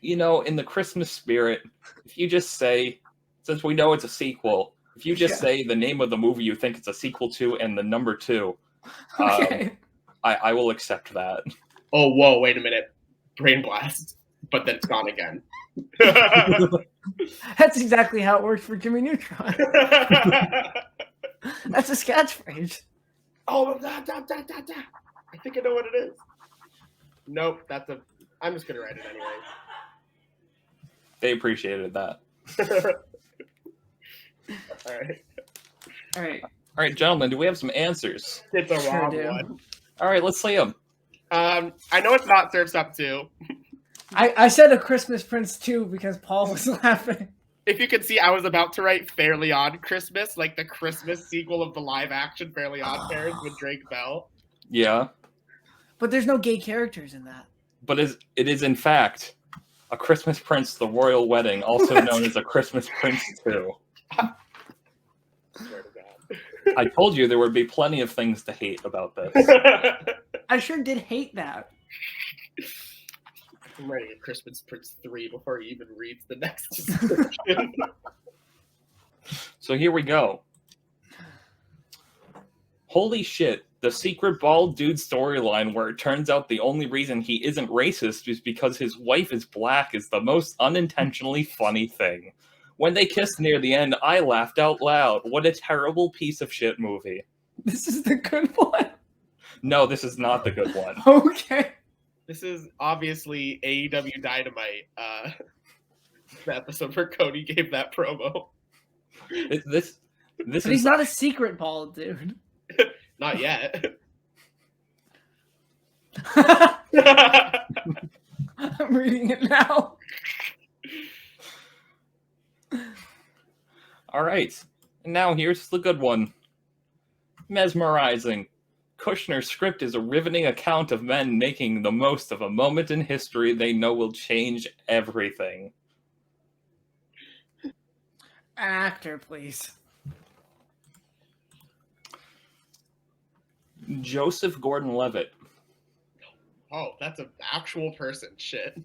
In the Christmas spirit, if you just say, since we know it's a sequel, if you just say the name of the movie you think it's a sequel to and the number 2, Okay. I will accept that. Oh, whoa, wait a minute. Brain blast. But then it's gone again. That's exactly how it worked for Jimmy Neutron. That's a catchphrase. Oh, I think I know what it is. Nope, I'm just going to write it anyway. They appreciated that. All right. All right. All right, gentlemen, do we have some answers? It's a Sure wrong do. one. All right, let's see them. I know it's not Surf's Up 2. I said A Christmas Prince 2 because Paul was laughing. If you can see, I was about to write Fairly Odd Christmas, like the Christmas sequel of the live-action Fairly Odd Parents with Drake Bell. Yeah, But there's no gay characters in that. but it is in fact A Christmas Prince, The Royal Wedding, also known as A Christmas Prince 2. Swear to I told you there would be plenty of things to hate about this. God. I sure did hate that. I'm writing A Christmas Prince 3 before he even reads the next description. So here we go. Holy shit, the secret bald dude storyline where it turns out the only reason he isn't racist is because his wife is black is the most unintentionally funny thing. When they kissed near the end, I laughed out loud. What a terrible piece of shit movie. This is the good one. No, this is not the good one. Okay. This is obviously AEW Dynamite, the episode where Cody gave that promo. This But is he's not a secret bald dude. Not yet. I'm reading it now. all right. And now here's the good one. Mesmerizing. Kushner's script is a riveting account of men making the most of a moment in history they know will change everything. An actor, please. Joseph Gordon-Levitt. Oh, that's an actual person. Shit.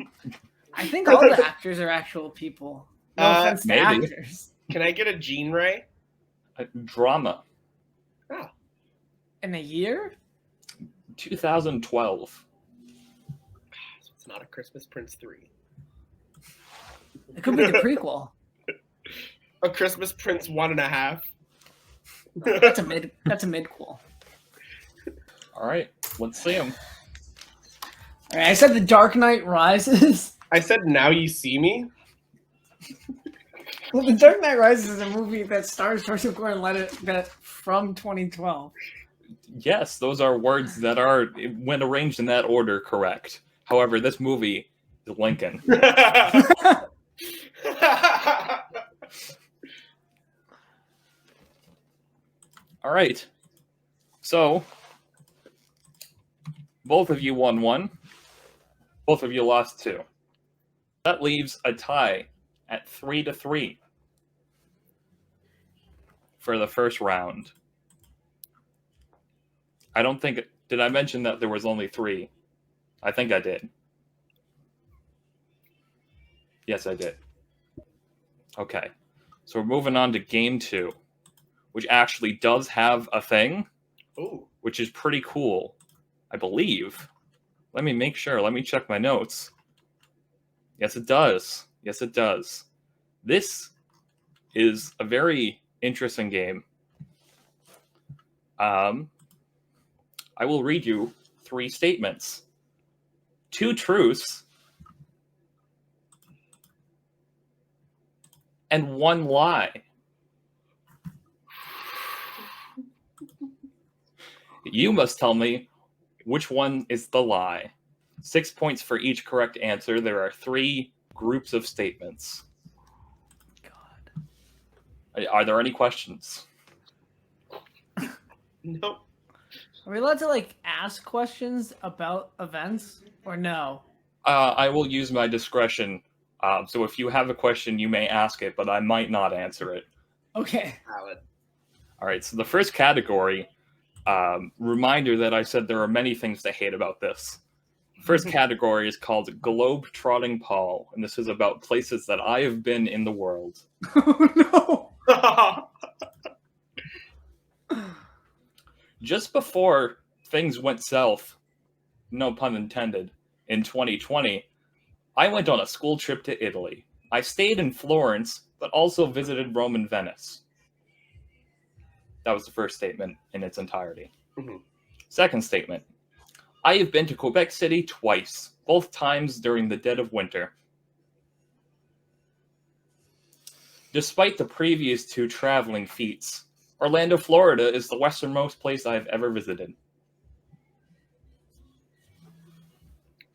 I think all the actors are actual people. No offense to maybe. actors. Can I get a Gene Ray? Drama. Oh. In a year? 2012. So it's not a Christmas Prince 3. It could be the prequel. A Christmas Prince 1.5. That's a midquel. All right, let's see him. All right, I said The Dark Knight Rises. I said Now You See Me. Well, The Dark Knight Rises is a movie that stars Joseph Gordon-Levitt that from 2012. Yes, those are words that are, when arranged in that order, correct. However, this movie is Lincoln. All right. So, both of you won one. Both of you lost two. That leaves a tie at 3-3 for the first round. I don't think... Did I mention that there was only 3? I think I did. Yes, I did. Okay. So we're moving on to game 2, which actually does have a thing, Ooh. which is pretty cool, I believe. Let me make sure. Let me check my notes. Yes, it does. Yes, it does. This is a very interesting game. I will read you 3 statements. 2 truths and 1 lie. You must tell me which one is the lie. 6 points for each correct answer. There are 3 groups of statements. God. Are there any questions? Nope. Are we allowed to ask questions about events or no? I will use my discretion. So if you have a question, you may ask it, but I might not answer it. Okay. Valid. All right. So the first category, reminder that I said there are many things to hate about this. First category is called Globe-Trotting Paul, and this is about places that I have been in the world. Oh no. Just before things went south, no pun intended, in 2020, I went on a school trip to Italy. I stayed in Florence, but also visited Rome and Venice. That was the first statement in its entirety. Mm-hmm. Second statement. I have been to Quebec City twice, both times during the dead of winter. Despite the previous 2 traveling feats, Orlando, Florida is the westernmost place I have ever visited.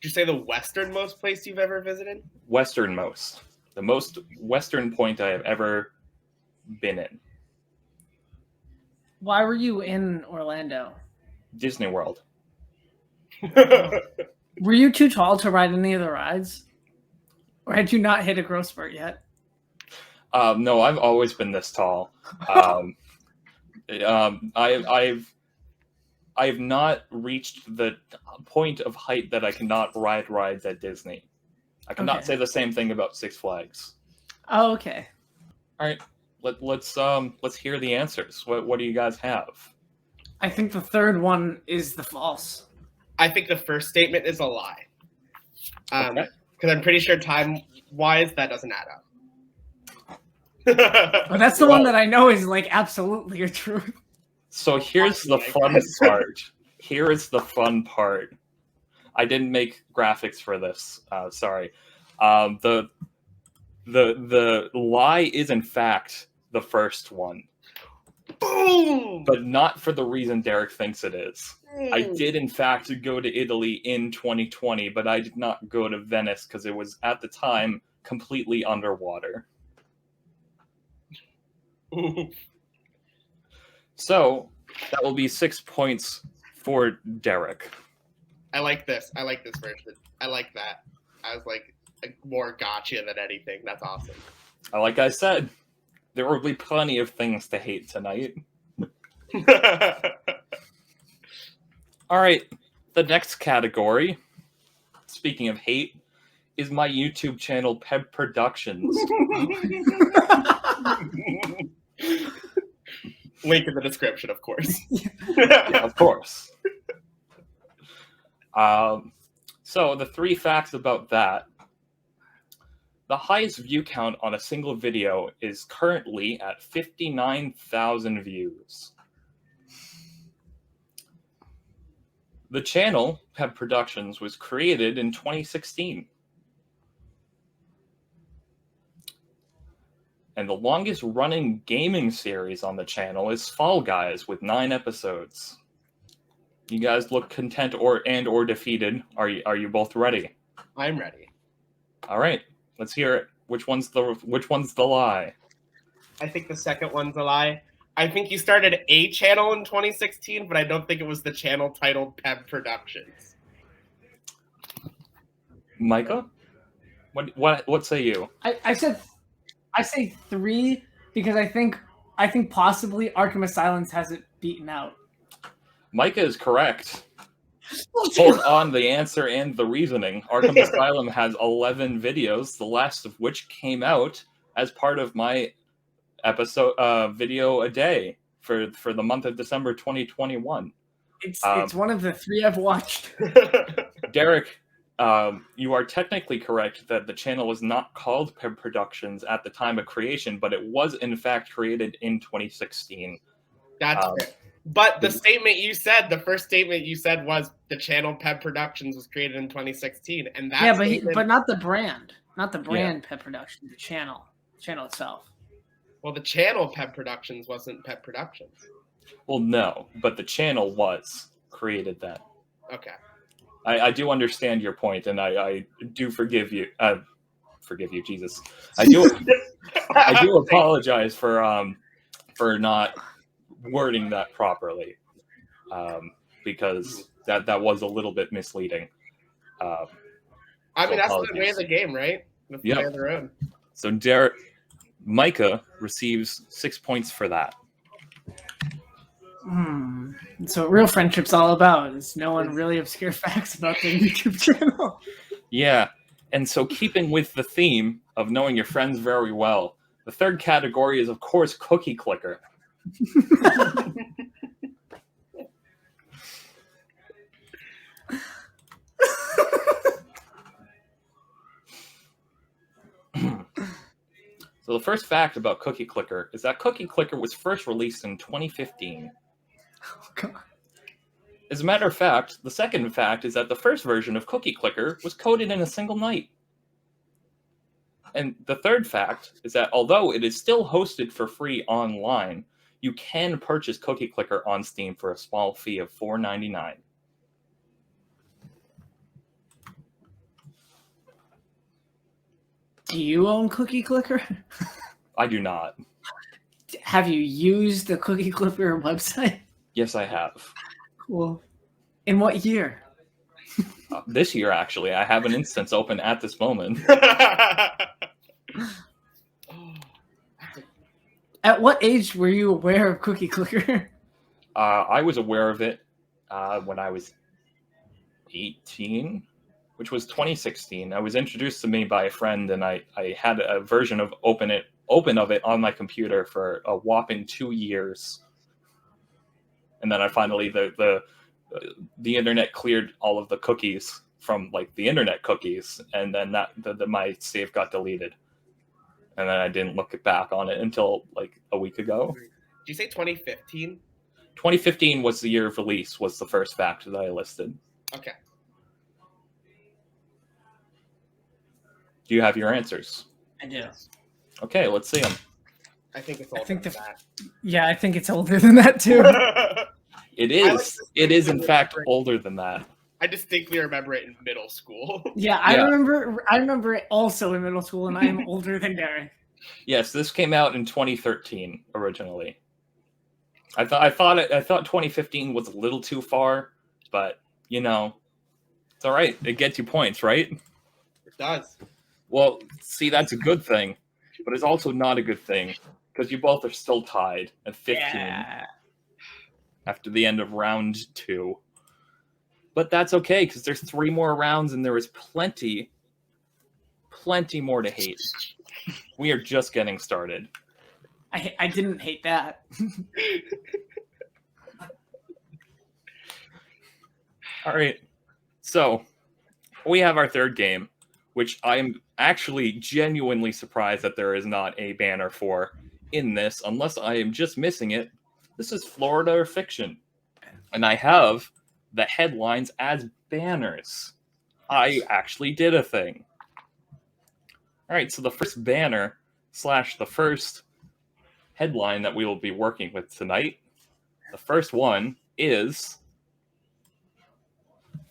Did you say the westernmost place you've ever visited? Westernmost. The most western point I have ever been in. Why were you in Orlando? Disney World. Were you too tall to ride any of the rides? Or had you not hit a growth spurt yet? No, I've always been this tall. I've not reached the point of height that I cannot ride rides at Disney. I cannot Okay. say the same thing about Six Flags. Oh, okay. All right, let's hear the answers. What do you guys have? I think the third one is the false. I think the first statement is a lie. Okay. Because I'm pretty sure time-wise, that doesn't add up. But that's the one that I know is like absolutely a truth. So here's the fun part. Here is the fun part. I didn't make graphics for this. Sorry. The lie is in fact the first one. Boom! But not for the reason Derrick thinks it is. I did in fact go to Italy in 2020, but I did not go to Venice because it was at the time completely underwater. So that will be 6 points for Derrick. I like this. I like this version. I like that. I was like more gotcha than anything. That's awesome. Like I said, there will be plenty of things to hate tonight. All right, the next category, speaking of hate, is my YouTube channel, Peb Productions. Link in the description, of course. Yeah, of course. So the 3 facts about that. The highest view count on a single video is currently at 59,000 views. The channel, Peb Productions, was created in 2016. And the longest running gaming series on the channel is Fall Guys with 9 episodes. You guys look content or defeated. Are you both ready? I'm ready. All right, let's hear it. Which one's the lie? I think the second one's a lie. I think you started a channel in 2016, but I don't think it was the channel titled Peb Productions. Micah? What say you? I say 3 because I think possibly Arkham Asylum has it beaten out. Micah is correct. Both on the answer and the reasoning. Arkham Asylum has 11 videos, the last of which came out as part of my video a day for the month of December 2021. It's one of the 3 I've watched. Derrick, you are technically correct that the channel was not called Peb Productions at the time of creation, but it was in fact created in 2016. That's fair. But the first statement you said was the channel Peb Productions was created in 2016, and that but not the brand, Peb Productions, the channel itself. Well, the channel Peb Productions wasn't Peb Productions. Well, no, but the channel was created then. Okay. I do understand your point, and I do forgive you. Forgive you, Jesus. I do apologize for not wording that properly, because that was a little bit misleading. I mean, that's the way of the game, right? The way of the road. So Micah receives 6 points for that. That's what real friendship's all about, is knowing really obscure facts about the YouTube channel. Yeah, and so keeping with the theme of knowing your friends very well, the third category is, of course, Cookie Clicker. So the first fact about Cookie Clicker is that Cookie Clicker was first released in 2015. Oh, God. As a matter of fact, the second fact is that the first version of Cookie Clicker was coded in a single night. And the third fact is that although it is still hosted for free online, you can purchase Cookie Clicker on Steam for a small fee of $4.99. Do you own Cookie Clicker? I do not. Have you used the Cookie Clicker website? Yes, I have. Cool. In what year? This year, actually. I have an instance open at this moment. At what age were you aware of Cookie Clicker? I was aware of it when I was 18, which was 2016. I was introduced to me by a friend, and I had a version of open of it on my computer for a whopping 2 years. and then I finally the internet cleared all of the cookies from like the internet cookies, and then my save got deleted, and then I didn't look back on it until like a week ago. Did you say 2015? 2015 was the year of release. Was the first fact that I listed. Okay. Do you have your answers? I do. Okay, let's see them. I think it's I older think than Yeah, I think it's older than that too. that. It I like is. this It is in movie. fact older than that. I distinctly remember it in middle school. Yeah, I Yeah. remember it also in middle school, and I am older than Derrick. Yes, this came out in 2013 originally. I thought 2015 was a little too far, but you know, it's all right. It gets you points, right? It does. Well, see, that's a good thing, but it's also not a good thing because you both are still tied at 15 Yeah. after the end of round 2. But that's okay because there's 3 more rounds and there is plenty more to hate. We are just getting started. I didn't hate that. All right. So we have our third game, which I am actually genuinely surprised that there is not a banner for in this, unless I am just missing it. This is Florida or Fiction. And I have the headlines as banners. I actually did a thing. All right, so the first banner / the first headline that we will be working with tonight, the first one is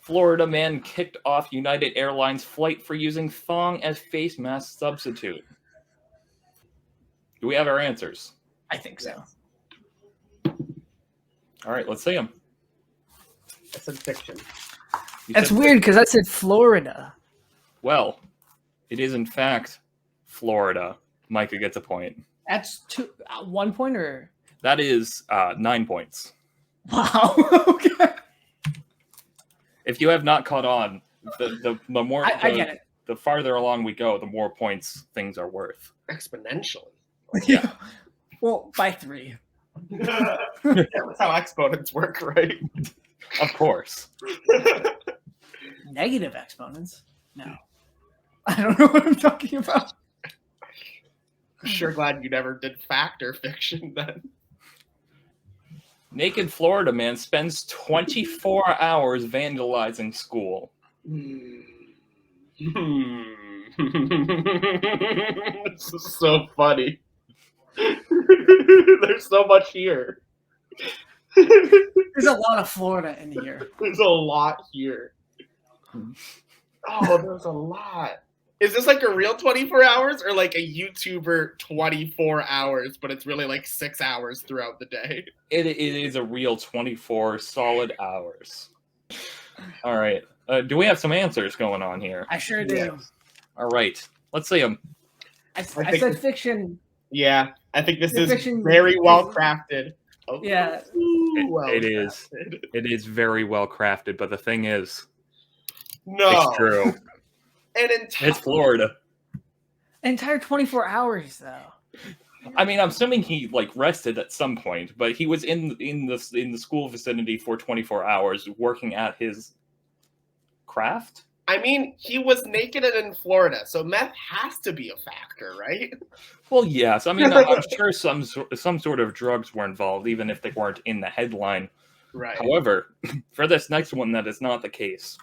Florida man kicked off United Airlines flight for using thong as face mask substitute. Do we have our answers? I think so. All right, let's see them. I said fiction. That's weird because I said Florida. Well, it is in fact Florida. Micah gets a point. That's 1 point or That is 9 points. wow. Okay. If you have not caught on, the more I get it. the farther along we go, the more points things are worth. Exponentially. Yeah. Well, by 3. That's how exponents work, right? Of course. Negative exponents? No. I don't know what I'm talking about. I'm sure glad you never did fact or fiction then. Naked Florida man spends 24 hours vandalizing school. This is so funny. There's so much here. There's a lot of Florida in here. There's a lot here. Oh, there's a lot. Is this like a real 24 hours or like a YouTuber 24 hours, but it's really like 6 hours throughout the day? It is a real 24 solid hours. All right. Do we have some answers going on here? I sure do. Yes. All right. Let's see them. I think- said fiction. Yeah, I think this The is fiction very well is- crafted. Oh, Yeah. It is. It is very well crafted, but the thing is, No. it's true. An entire It's Florida. Entire 24 hours though. I mean, I'm assuming he like rested at some point, but he was in the school vicinity for 24 hours working at his craft. I mean, he was naked and in Florida, so meth has to be a factor, right? Well, yes. I mean, I'm sure some sort of drugs were involved, even if they weren't in the headline. Right. However, for this next one, that is not the case.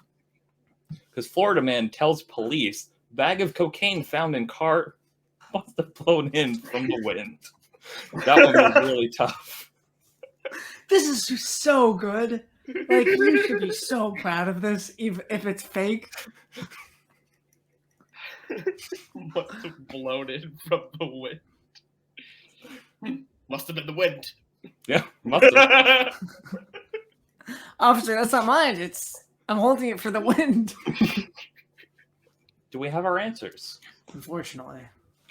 Because Florida man tells police bag of cocaine found in car must have blown in from the wind. That one was really tough. This is so good. Like, you should be so proud of this, even if it's fake. Must have blown in from the wind. Must have been the wind. Yeah, must have. Officer, that's not mine. I'm holding it for the wind. Do we have our answers? Unfortunately.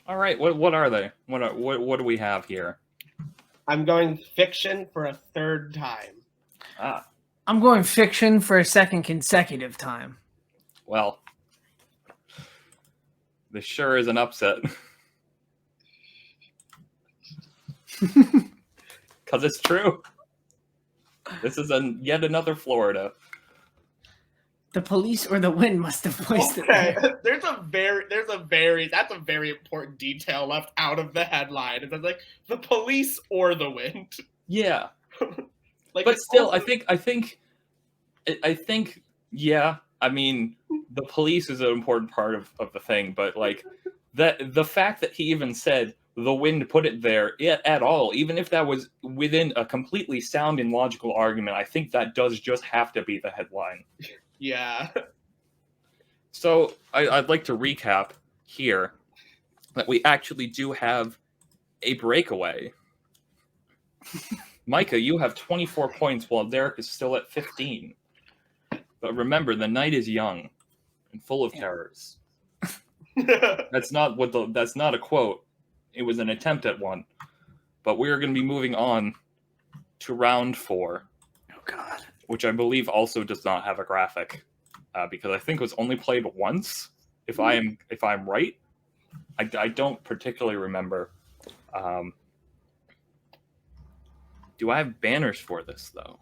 All right. What are they? What do we have here? I'm going fiction for a third time. Ah, I'm going fiction for a second consecutive time. well, this sure is an upset. Because it's true. This is yet another Florida. The police or the wind must have placed it there. That's a very important detail left out of the headline. It's like the police or the wind. Yeah. Like, But it's still, also- I think, yeah. I mean, the police is an important part of the thing, but like the fact that he even said the wind put it there at all, even if that was within a completely sound and logical argument, I think that does just have to be the headline. Yeah. So I'd like to recap here that we actually do have a breakaway. Micah, you have 24 points while Derrick is still at 15. But remember, the night is young and full of terrors. That's not a quote. It was an attempt at one. But we are going to be moving on to round 4. Oh God. Which I believe also does not have a graphic, because I think it was only played once. If I'm right, I don't particularly remember. Do I have banners for this though?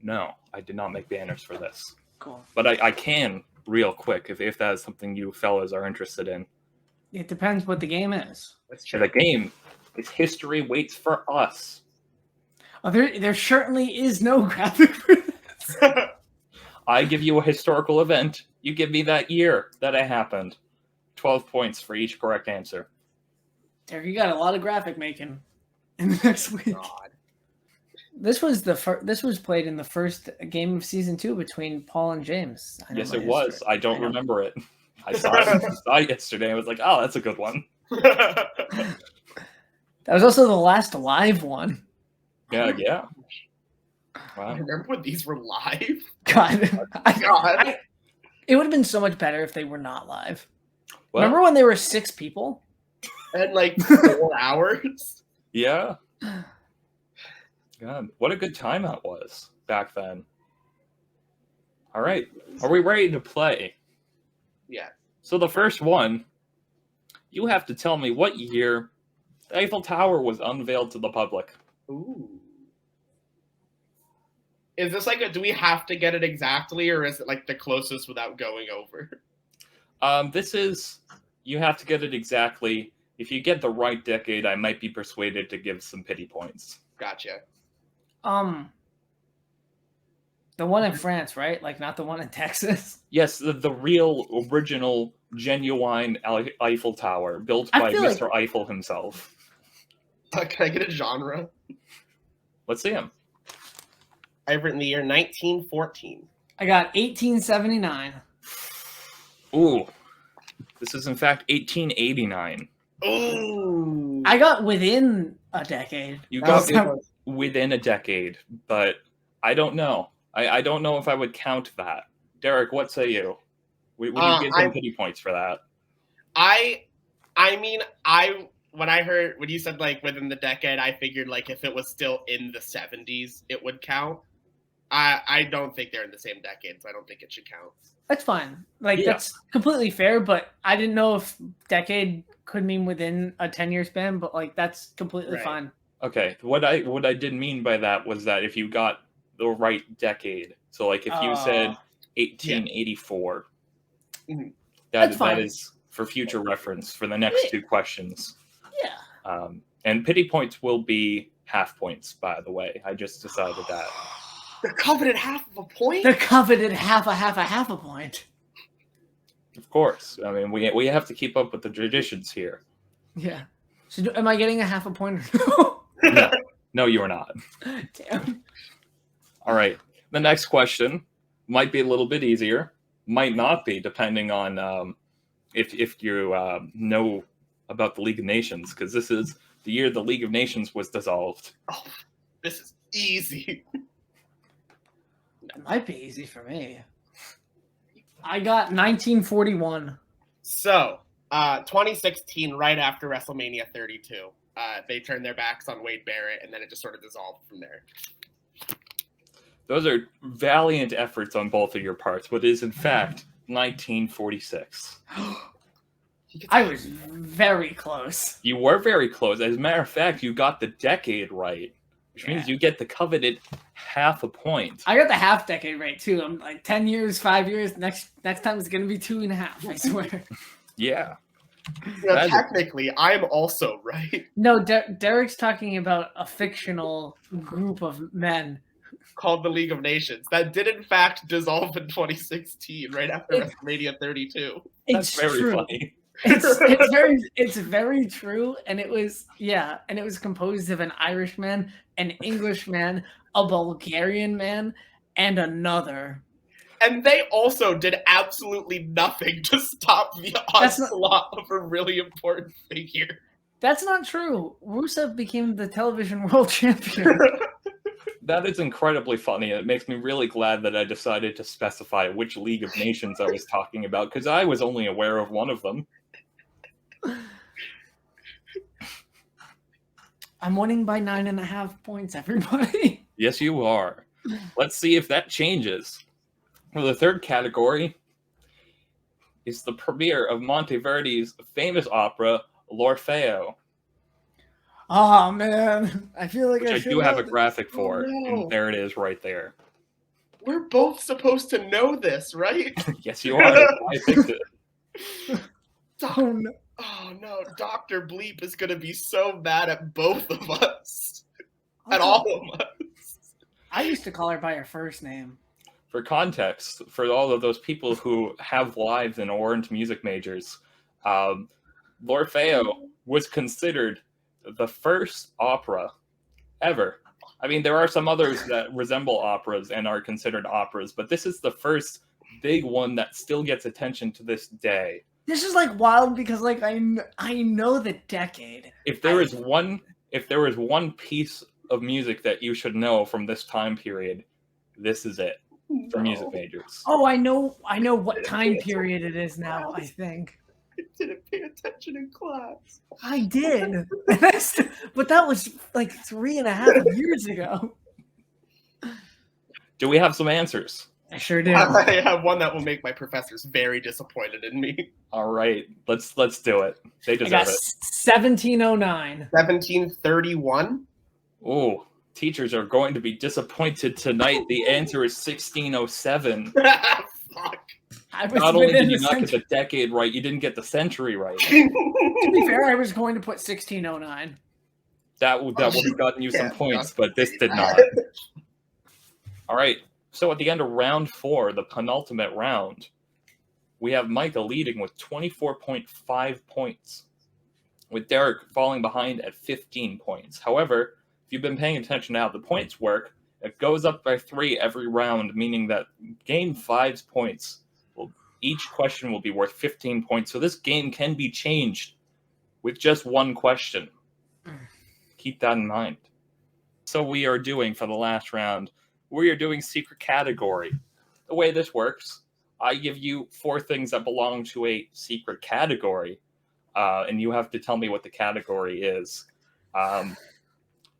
No, I did not make banners for this. Cool. But I can real quick if that is something you fellas are interested in. It depends what the game is. That's The game is History Waits for Us. Oh, there certainly is no graphic for this. I give you a historical event. You give me that year that it happened. 12 points for each correct answer. Derek, you got a lot of graphic making in the next week. God. This was played in the first game of season 2 between Paul and James. I know Yes, my it was. history. I don't know. remember it. I saw it yesterday. I was like, oh, that's a good one. That was also the last live one. Yeah. I Wow. remember when these were live. God, God. it would have been so much better if they were not live. Well, Remember when they were 6 people? And like 4 hours. yeah. God, what a good time that was back then. All right. Are we ready to play? Yeah. So the first one, you have to tell me what year the Eiffel Tower was unveiled to the public. Ooh. Is this like do we have to get it exactly, or is it like the closest without going over? This is, you have to get it exactly. If you get the right decade, I might be persuaded to give some pity points. Gotcha. The one in France, right? Like not the one in Texas. Yes, the real, original, genuine Eiffel Tower, built I by feel Mr. like- Eiffel himself. Can I get a genre? Let's see him. I've written the year 1914. I got 1879. Ooh, this is in fact 1889. Ooh. I got within a decade. You That got was close. within a decade, but I don't know. I don't know if I would count that. Derrick, what say you? Would you give some pity points for that? I mean, when I heard when you said like within the decade, I figured like if it was still in the 70s, it would count. I don't think they're in the same decade, so I don't think it should count. That's fine. Like Yeah. that's completely fair, but I didn't know if decade could mean within a 10-year span, but like that's completely Right. fine. Okay, what I did mean by that was that if you got the right decade, so like if you said 1884, Mhm. That's that fine. is for future reference for the next Yeah. 2 questions. Yeah. And pity points will be half points, by the way. I just decided that. The coveted half of a point. The coveted half a point. Of course. I mean, we have to keep up with the traditions here. Yeah. So am I getting a half a point or no? No, you are not. Damn. All right. The next question might be a little bit easier, might not be, depending on if you know about the League of Nations, because this is the year the League of Nations was dissolved. Oh, this is easy. It might be easy for me. I got 1941. So, 2016, right after WrestleMania 32, they turned their backs on Wade Barrett, and then it just sort of dissolved from there. Those are valiant efforts on both of your parts, but it is in fact 1946. I was very close. You were very close. As a matter of fact, you got the decade right. which means you get the coveted half a point. I got the half decade right too. I'm like 10 years, 5 years. Next time it's gonna be 2.5. I swear. Yeah. Technically, I'm also right. No, Derrick's talking about a fictional group of men Called the League of Nations that did in fact dissolve in 2016, right after WrestleMania 32. That's very true. funny. It's very true, and it was composed of an Irishman, an Englishman, a Bulgarian man, and another. And they also did absolutely nothing to stop the onslaught of a really important figure. That's not true. Rusev became the television world champion. That is incredibly funny. It makes me really glad that I decided to specify which League of Nations I was talking about, because I was only aware of one of them. I'm winning by 9.5 points, everybody. Yes, you are. Let's see if that changes. Well, the third category is the premiere of Monteverdi's famous opera, L'Orfeo. Oh man, I feel like I do have a graphic for, no. and there it is right there. We're both supposed to know this, right? Yes, you are. I picked it. Oh no, Dr. Bleep is gonna be so mad at both of us. At all of us. I used to call her by her first name. For context, for all of those people who have lives and aren't music majors, L'Orfeo was considered the first opera ever. I mean, there are some others that resemble operas and are considered operas, but this is the first big one that still gets attention to this day. This is like wild because like I know the decade. If there is one piece of music that you should know from this time period, this is it for music majors. Oh, I know what time period it is now, I think. I didn't pay attention in class. I did. But that was like 3.5 years ago. Do we have some answers? I sure do. I have one that will make my professors very disappointed in me. All right, let's do it. They I deserve got it. 1709. 1731. Oh, teachers are going to be disappointed tonight. The answer is 1607. Fuck. Not only did you not get the decade right, you didn't get the century right. To be fair, I was going to put 1609. That would have gotten you some points, but this did not. All right. So at the end of round 4, the penultimate round, we have Micah leading with 24.5 points, with Derrick falling behind at 15 points. However, if you've been paying attention to how the points work, it goes up by 3 every round, meaning that game 5's points, each question will be worth 15 points. So this game can be changed with just one question. Keep that in mind. So we are doing, for the last round, we are doing secret category. The way this works, I give you 4 things that belong to a secret category, and you have to tell me what the category is.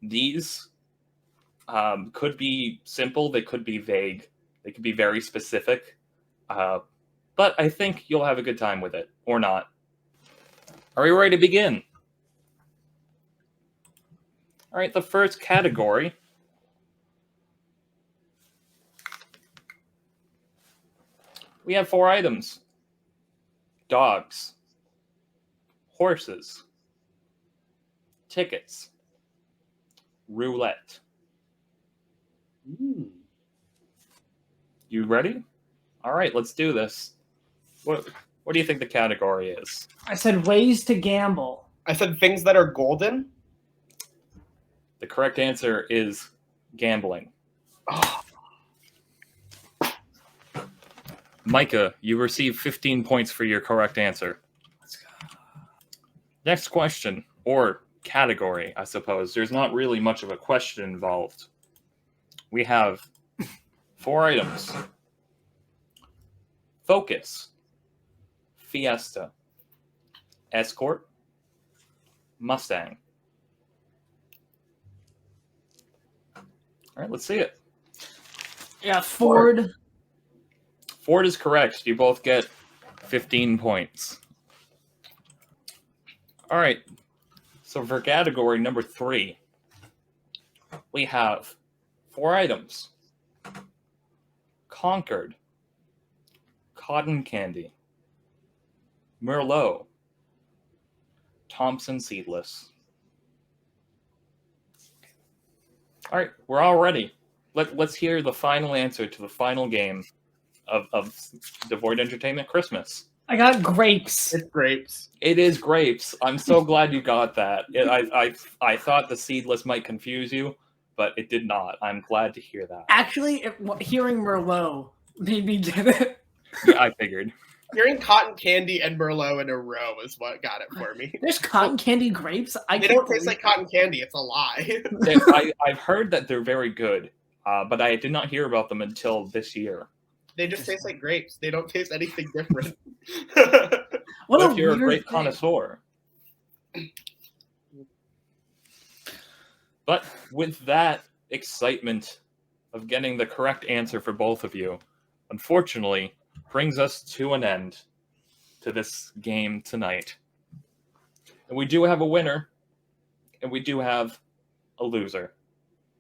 These could be simple, they could be vague, they could be very specific, but I think you'll have a good time with it, or not. Are we ready to begin? All right, the first category we have 4 items: dogs, horses, tickets, roulette. You ready? All right, let's do this. What do you think the category is? I said ways to gamble. I said things that are golden. The correct answer is gambling. Oh. Micah, you receive 15 points for your correct answer. Let's go. Next question, or category, I suppose. There's not really much of a question involved. We have 4 items: Focus, Fiesta, Escort, Mustang. All right, let's see it. Yeah, Ford. Ford is correct. You both get 15 points. All right. So for category number 3, we have 4 items: Concord, Cotton Candy, Merlot, Thompson Seedless. All right, we're all ready. Let's hear the final answer to the final game of Devoid Entertainment Christmas. I got grapes. It's grapes. It is grapes. I'm so glad you got that. I thought the seedless might confuse you, but it did not. I'm glad to hear that. Actually, hearing Merlot made me get it. Yeah, I figured. Hearing cotton candy and Merlot in a row is what got it for me. There's cotton candy grapes. They don't taste like cotton candy. It's a lie. I've heard that they're very good, but I did not hear about them until this year. They just taste like grapes. They don't taste anything different. What If you're a weird grape thing. connoisseur. But with that excitement of getting the correct answer for both of you, unfortunately, brings us to an end to this game tonight. And we do have a winner, and we do have a loser.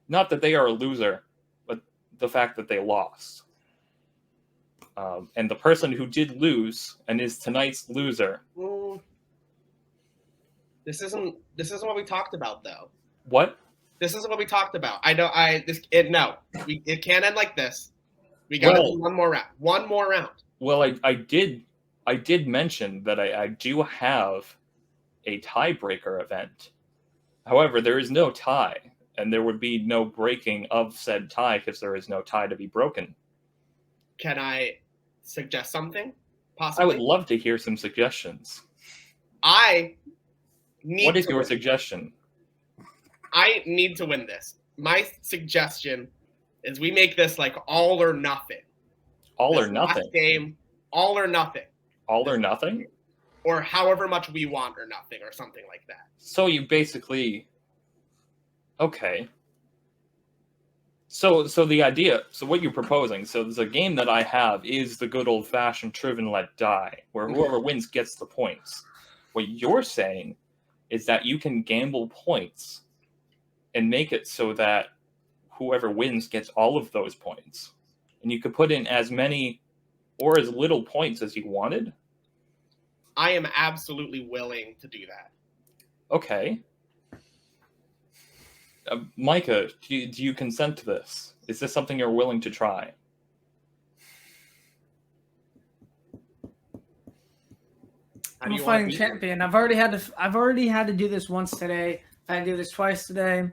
Not that they are a loser, but the fact that they lost. And the person who did lose and is tonight's loser. This isn't what we talked about, though. What? This isn't what we talked about. It can't end like this. We got to do one more round. One more round. Well, I did mention that I do have a tiebreaker event. However, there is no tie, and there would be no breaking of said tie because there is no tie to be broken. Can I suggest something? Possibly. I would love to hear some suggestions. What is your suggestion? I need to win this. My suggestion is we make this like all or nothing. All This or nothing? last game, all or nothing. All or nothing? Or however much we want or nothing or something like that. So you basically... Okay. So the idea, so what you're proposing, so the game that I have is the good old-fashioned Triv and Let Die, where whoever wins gets the points. What you're saying is that you can gamble points and make it so that whoever wins gets all of those points. And you could put in as many or as little points as you wanted. I am absolutely willing to do that. Okay. Micah, do you consent to this? Is this something you're willing to try? I'm a fighting champion. I've already had to do this once today. I had to do this twice today.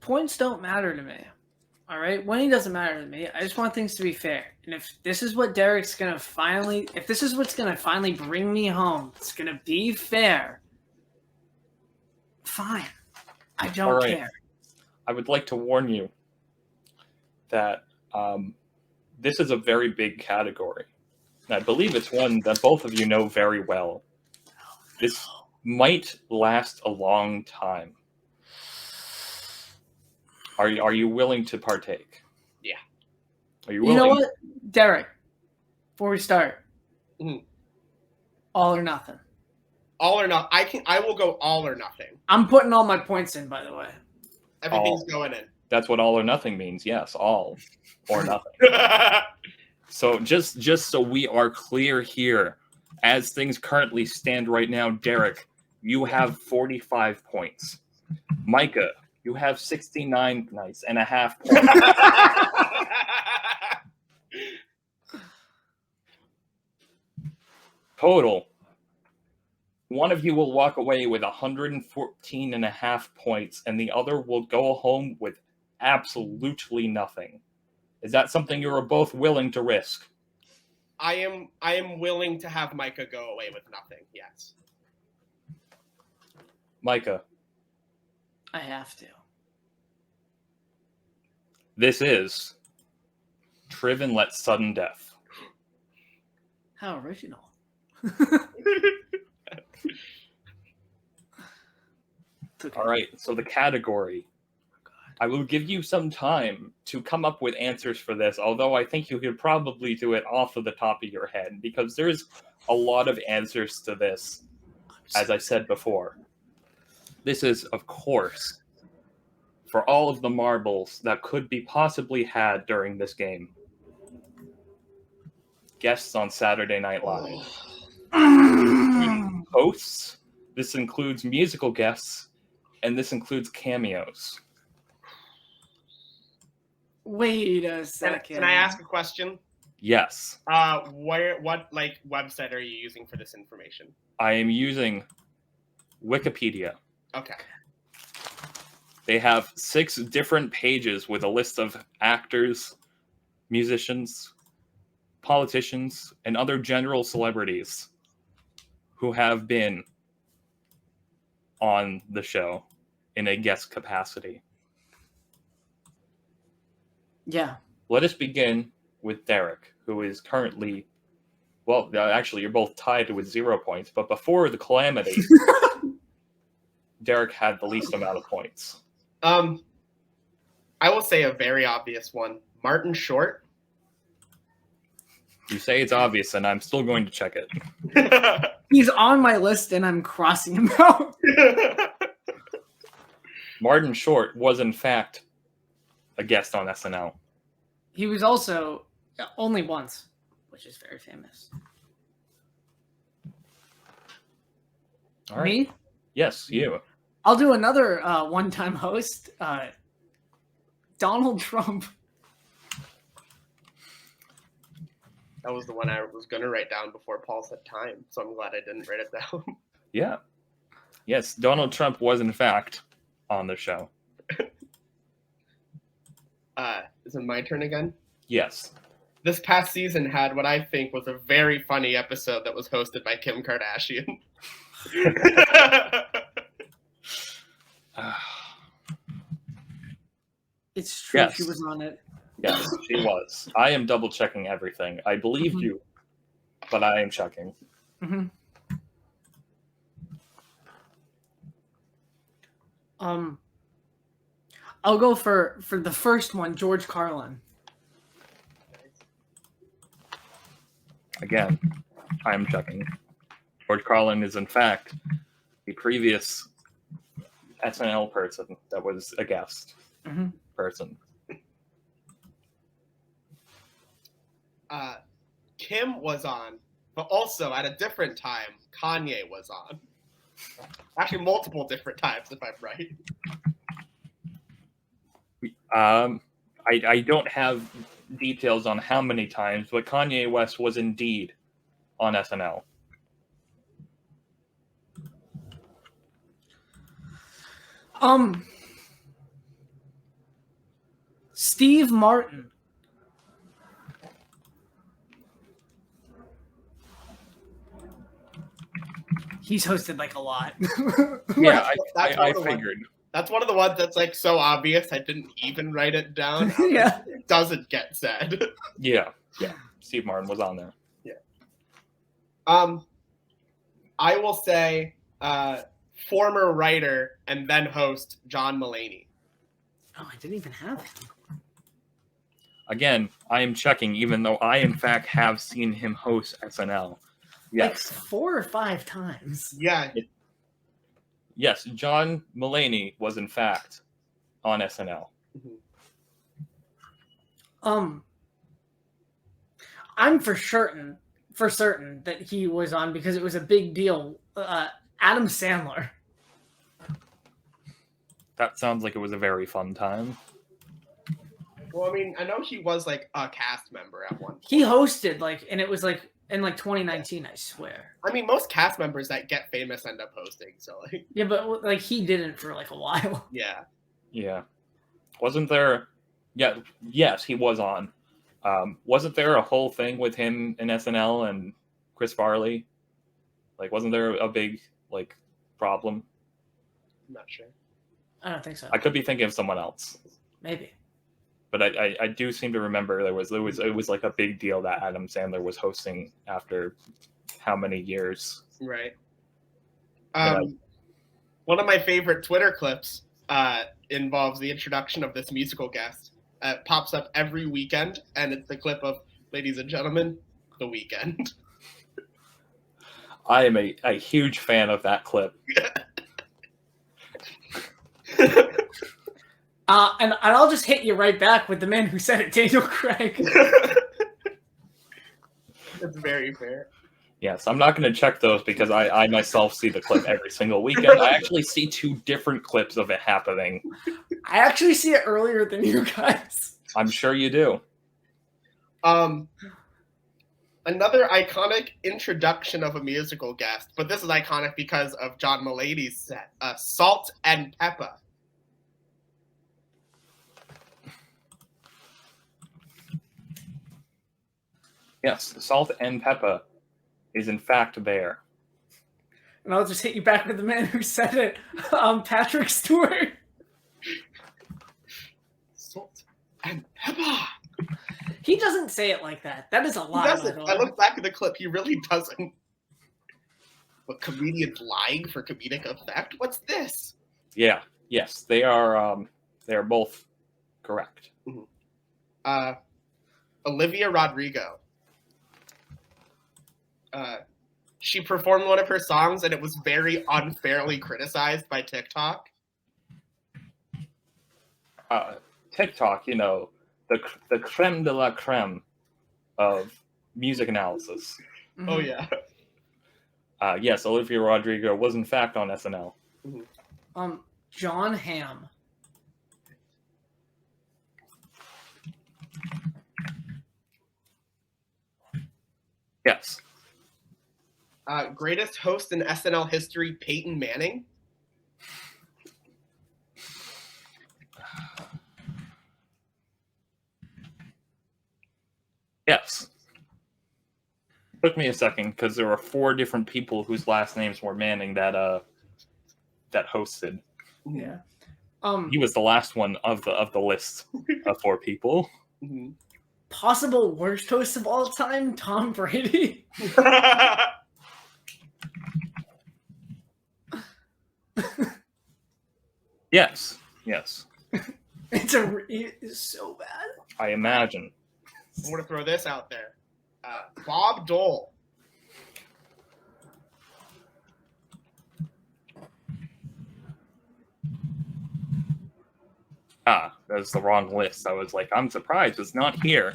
Points don't matter to me. All right, winning doesn't matter to me. I just want things to be fair. And if this is what Derrick's gonna finally, if this is what's gonna finally bring me home, it's gonna be fair. Fine. I don't care. I would like to warn you that this is a very big category. And I believe it's one that both of you know very well. This might last a long time. Are you willing to partake? Yeah. Are you willing? You know what, Derrick? Before we start, all or nothing. All or not. I will go all or nothing. I'm putting all my points in, by the way. Everything's going in. That's what all or nothing means. Yes, all or nothing. So just so we are clear here, as things currently stand right now, Derrick, you have 45 points. Micah, you have 69.5 points. Total. One of you will walk away with 114.5 points, and the other will go home with absolutely nothing. Is that something you are both willing to risk? I am willing to have Micah go away with nothing, yes. Micah. I have to. This is Triv and Let Sudden Death. How original. Okay. All right, so the category. I will give you some time to come up with answers for this, although I think you could probably do it off of the top of your head, because there's a lot of answers to this, as I said before. This is, of course, for all of the marbles that could be possibly had during this game. Guests on Saturday Night Live. Hosts. This includes musical guests, and this includes cameos. Wait a second. Can I ask a question? Yes. What like website are you using for this information? I am using Wikipedia. Okay. They have 6 different pages with a list of actors, musicians, politicians, and other general celebrities who have been on the show in a guest capacity. Yeah. Let us begin with Derrick, who is currently, well, actually, you're both tied with 0 points, but before the calamity, Derrick had the least amount of points. I will say a very obvious one. Martin Short. You say it's obvious, and I'm still going to check it. He's on my list and I'm crossing him out. Martin Short was, in fact, a guest on SNL. He was also only once, which is very famous. All right. Me? Yes, you. I'll do another one-time host. Donald Trump. That was the one I was going to write down before Paul said time, so I'm glad I didn't write it down. Yeah. Yes, Donald Trump was, in fact, on the show. Is it my turn again? Yes. This past season had what I think was a very funny episode that was hosted by Kim Kardashian. It's true. Yes. She was on it. Yes, she was. I am double checking everything. I believe you, but I am checking. Mm-hmm. I'll go for the first one, George Carlin. Again, I am checking. George Carlin is, in fact, the previous SNL person that was a guest person. Kim was on, but also at a different time, Kanye was on. Actually, multiple different times, if I'm right. I don't have details on how many times, but Kanye West was indeed on SNL. Steve Martin. He's hosted like a lot. Yeah, That's I one of the figured. That's one of the ones that's like so obvious I didn't even write it down. Yeah. It doesn't get said. Yeah. Steve Martin was on there. I will say former writer and then host John Mulaney. Oh, I didn't even have him. Again, I am checking, even though I, in fact, have seen him host SNL. Like Yes. 4 or 5 times. Yeah. Yes, John Mulaney was, in fact, on SNL. I'm for certain that he was on because it was a big deal. Adam Sandler. That sounds like it was a very fun time. Well, I mean, I know he was like a cast member at one point. He hosted and it was like in 2019, I swear. I mean, most cast members that get famous end up hosting, so like. Yeah, but he didn't for like a while. Yeah. Yeah. Wasn't there... Yeah, yes, he was on. Wasn't there a whole thing with him in SNL and Chris Farley? Like, wasn't there a big, problem? I'm not sure. I don't think so. I could be thinking of someone else. Maybe. But I do seem to remember it was like a big deal that Adam Sandler was hosting after how many years. Right. Yeah. One of my favorite Twitter clips involves the introduction of this musical guest. It pops up every weekend, and it's the clip of, ladies and gentlemen, The Weeknd. I am a huge fan of that clip. And I'll just hit you right back with the man who said it, Daniel Craig. That's very fair. Yes, I'm not going to check those because I myself see the clip every single weekend. I actually see 2 different clips of it happening. I actually see it earlier than you guys. I'm sure you do. Another iconic introduction of a musical guest, but this is iconic because of John Mulaney's set, Salt and Pepper. Yes, Salt and Pepper is in fact there. And I'll just hit you back with the man who said it, Patrick Stewart. Salt and Pepper. He doesn't say it like that. That is a He lie. doesn't. I look back at the clip. He really doesn't. But comedians lying for comedic effect? What's this? Yeah, yes, they are both correct. Olivia Rodrigo. She performed one of her songs and it was very unfairly criticized by TikTok. TikTok, you know, the creme de la creme of music analysis. Mhm. Oh yeah. Yes, Olivia Rodrigo was in fact on SNL. John Hamm. Yes. Greatest host in SNL history, Peyton Manning. Yes. Took me a second because there were 4 different people whose last names were Manning that hosted. Yeah. He was the last one of the list of 4 people. Mm-hmm. Possible worst host of all time, Tom Brady. Yes. It's so bad. I imagine. I want to throw this out there. Bob Dole. That's the wrong list. I was like, I'm surprised it's not here.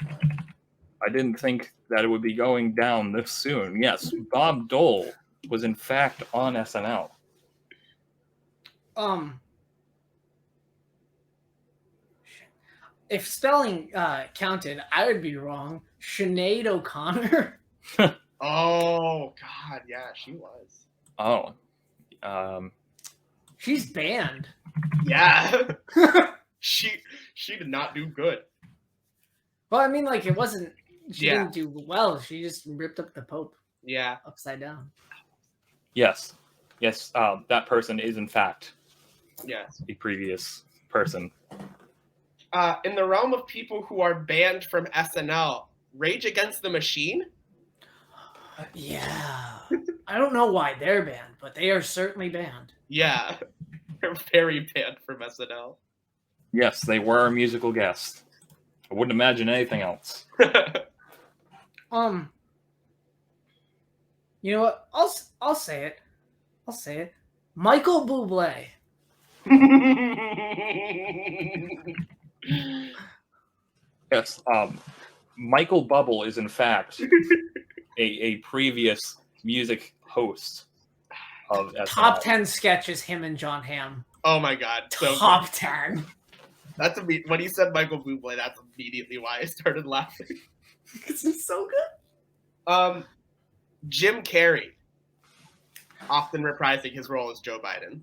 I didn't think that it would be going down this soon. Yes, Bob Dole was in fact on SNL. If spelling counted, I would be wrong. Sinead O'Connor. Oh God, yeah, she was. Oh. She's banned. Yeah. She did not do good. Well, I mean, like, it wasn't. She Yeah. didn't do well. She just ripped up the Pope Yeah. upside down. Yes. That person is in fact Yes. a previous person. In the realm of people who are banned from SNL, Rage Against the Machine. Yeah. I don't know why they're banned, but they are certainly banned. Yeah. They're very banned from SNL. Yes, they were a musical guest. I wouldn't imagine anything else. You know what? I'll say it. I'll say it. Michael Bublé. Yes, Michael Bubble is in fact a previous music host of SNL. Top 10 sketches, him and John Hamm. Oh my God. So Top 10. that's when he said Michael Bublé, that's immediately why I started laughing. This is so good. Jim Carrey, often reprising his role as Joe Biden.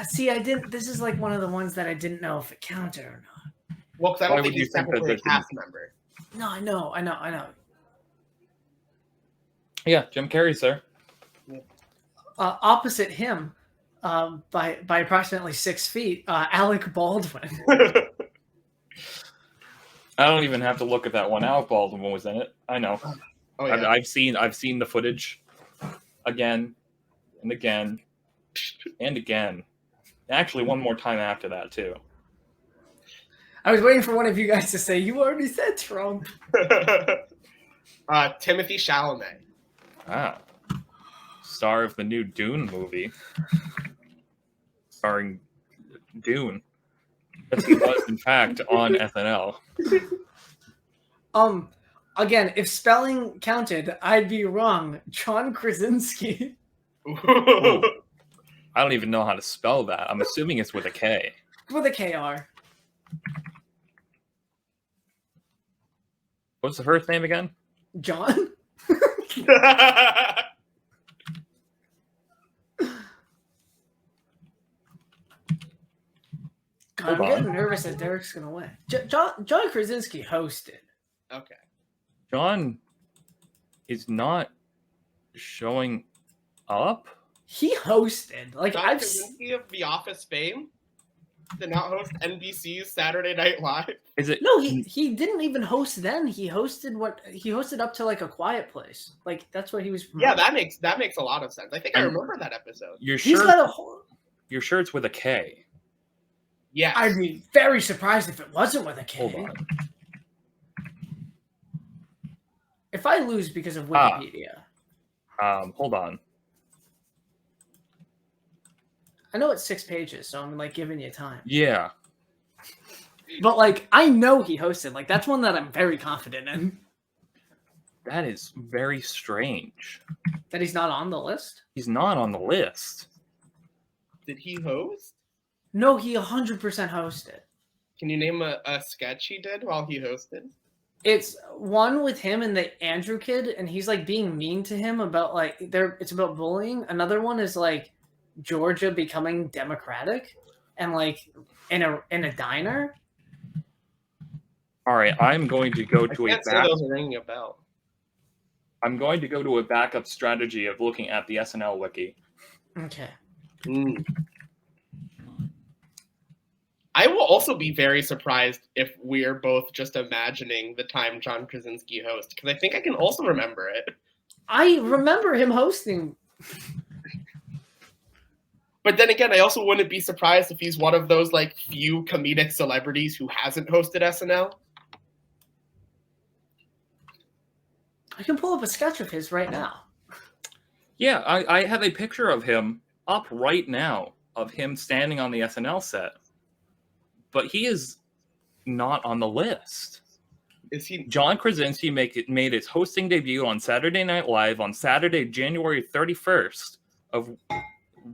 See, I didn't. This is like one of the ones that I didn't know if it counted or not. Well, because I Why don't would think you he's think that technically a there's cast member. No, I know. Yeah, Jim Carrey, sir. Opposite him, by approximately 6 feet, Alec Baldwin. I don't even have to look at that one. Alec Baldwin was in it. I know. Oh yeah. I've seen the footage again and again and again. Actually, one more time after that too. I was waiting for one of you guys to say, you already said Trump. Timothy Chalamet. Wow. Star of the new Dune movie. Starring Dune. Yes, he was, in fact, on SNL. Again, if spelling counted, I'd be wrong. John Krasinski. Ooh. I don't even know how to spell that. I'm assuming it's with a K. With a KR. What's the first name again? John? God, I'm Hold getting on. nervous that Derrick's gonna win. John Krasinski hosted. Okay. John is not showing up? He hosted. Like John I've Krasinski of The Office fame did not host NBC's Saturday Night Live. Is it? No, he didn't even host then. He hosted up to like A Quiet Place. Like that's what he was Yeah, promoting. that makes a lot of sense. I think I And- remember that episode. You're He's sure? got a whole You're sure it's with a K? Yes. I'd be very surprised if it wasn't with a K. Hold on. If I lose because of Ah. Wikipedia. Hold on. I know it's 6 pages, so I'm like giving you time. Yeah. But like I know he hosted. Like that's one that I'm very confident in. That is very strange. That he's not on the list. He's not on the list. Did he host? No, he 100% hosted. Can you name a sketch he did while he hosted? It's one with him and the Andrew kid, and he's like being mean to him about like it's about bullying. Another one is like Georgia becoming democratic, and like in a diner. All right, I'm going to go I to a can't say back. those are ringing a bell. I'm going to go to a backup strategy of looking at the SNL wiki. Okay. I will also be very surprised if we're both just imagining the time John Krasinski hosts, because I think I can also remember it. I remember him hosting. But then again, I also wouldn't be surprised if he's one of those like few comedic celebrities who hasn't hosted SNL. I can pull up a sketch of his right now. Yeah, I have a picture of him up right now of him standing on the SNL set. But he is not on the list. Is he? John Krasinski made his hosting debut on Saturday Night Live on Saturday, January 31st of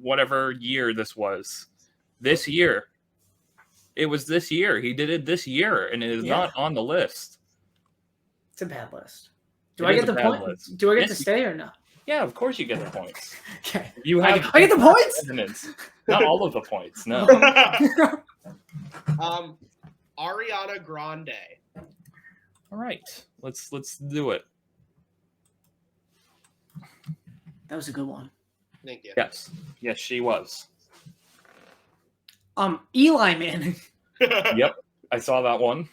whatever year this was. This year. It was this year. He did it this year, and it is Yeah. not on the list. It's a bad list. Do It I is get a the bad point? list. Do I get Yes, to stay or no? Yeah, of course you get the points. Okay. You have I get the points? evidence. Not all of the points, no. Ariana Grande. All right, let's do it. That was a good one. Thank you. Yes, she was. Eli Manning. Yep, I saw that one.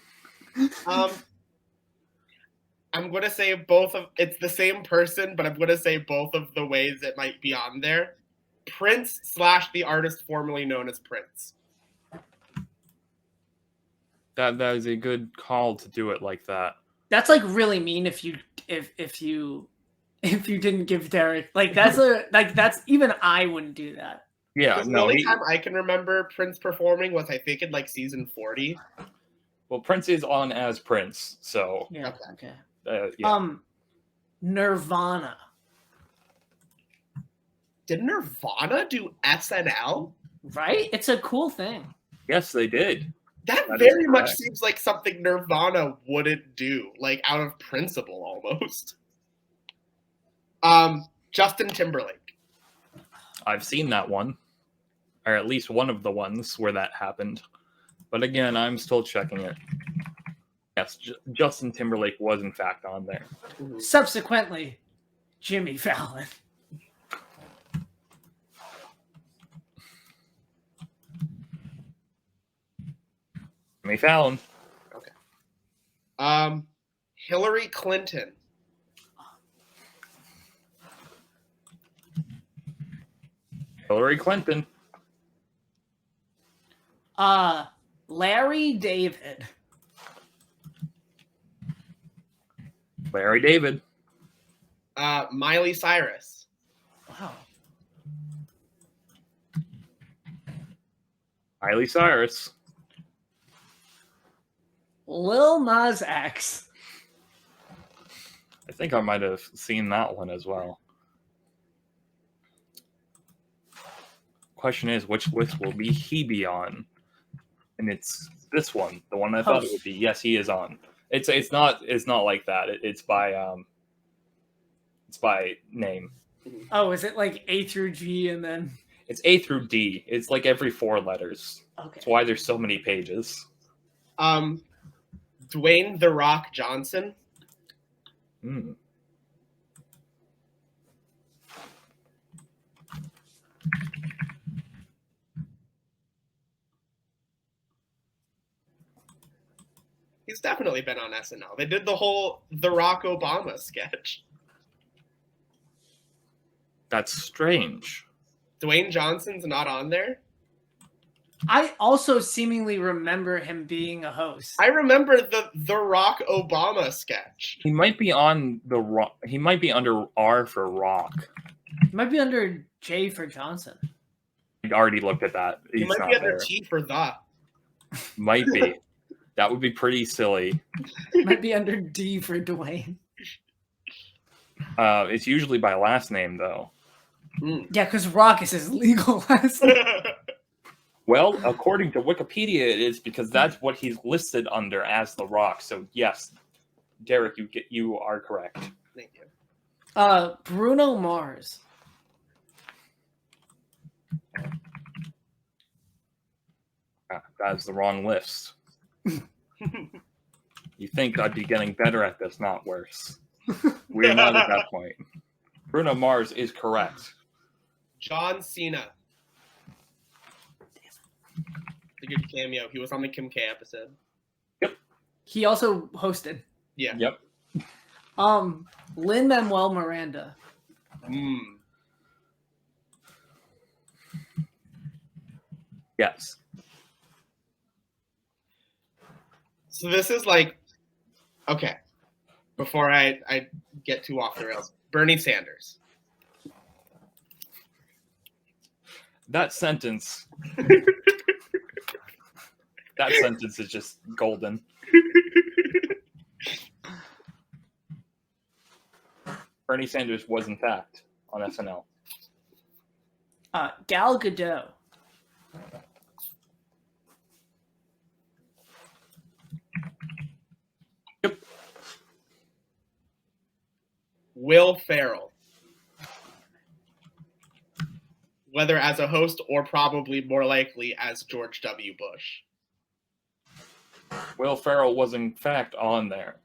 I'm gonna say both of it's the same person, but I'm gonna say both of the ways it might be on there. Prince / the artist formerly known as Prince. That is a good call to do it like that. That's like really mean if you didn't give Derrick that's even I wouldn't do that. Yeah, Because the no. only time I can remember Prince performing was I think in like season 40. Well, Prince is on as Prince, so Yeah. Okay. yeah. Nirvana. Did Nirvana do SNL? Right? It's a cool thing. Yes, they did. That That is very much correct. seems like something Nirvana wouldn't do, like out of principle almost. Justin Timberlake. I've seen that one, or at least one of the ones where that happened. But again, I'm still checking it. Yes, Justin Timberlake was in fact on there. Subsequently, Jimmy Fallon. Jimmy Fallon. Hillary Clinton. Hillary Clinton. Larry David. Larry David. Miley Cyrus. Wow. Miley Cyrus. Lil Nas X. I think I might have seen that one as well. Question is, which list will he be on? And it's this one, the one I thought it would be. Yes, he is on. It's not like that. It's by name. Oh, is it like A through G and then? It's A through D. It's like every 4 letters. Okay. That's why there's so many pages. Dwayne The Rock Johnson. Hmm. He's definitely been on SNL. They did the whole The Rock Obama sketch. That's strange. Dwayne Johnson's not on there? I also seemingly remember him being a host. I remember the Rock Obama sketch. He might be on the rock. He might be under R for rock. It might be under J for Johnson. I already looked at that. He He's might not be under there. T for the. Might be. That would be pretty silly. Might be under D for Dwayne. It's usually by last name, though. Yeah, because Rock is his legal last name. Well, according to Wikipedia, it is because that's what he's listed under as The Rock. So yes, Derrick, you are correct. Thank you. Bruno Mars. That's the wrong list. You think I'd be getting better at this, not worse. We're not at that point. Bruno Mars is correct. John Cena. A good cameo. He was on the Kim K episode. He also hosted. Yeah. Yep. Lin-Manuel Miranda. Yes. So this is like, okay, before I get too off the rails, Bernie Sanders. That sentence. That sentence is just golden. Bernie Sanders was, in fact, on SNL. Gal Gadot. Yep. Will Ferrell. Whether as a host or probably more likely as George W. Bush. Will Ferrell was, in fact, on there.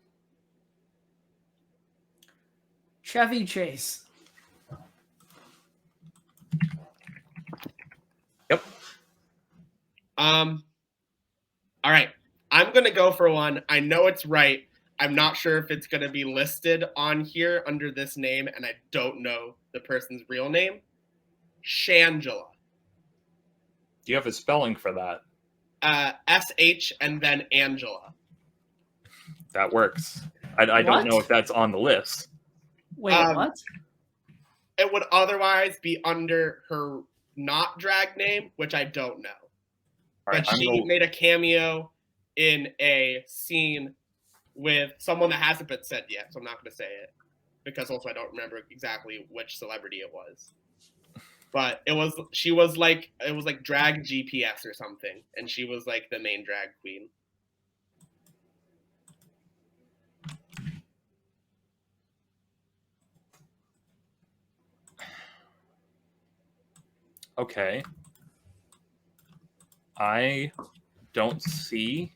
Chevy Chase. Yep. All right. I'm going to go for one. I know it's right. I'm not sure if it's going to be listed on here under this name, and I don't know the person's real name. Shangela. Do you have a spelling for that? SH and then Angela. That works. I don't know if that's on the list. Wait, what? It would otherwise be under her not drag name, which I don't know. All right, But she made a cameo in a scene with someone that hasn't been said yet, so I'm not going to say it. Because also I don't remember exactly which celebrity it was. But it was like drag GPS or something, and she was like the main drag queen. Okay. I don't see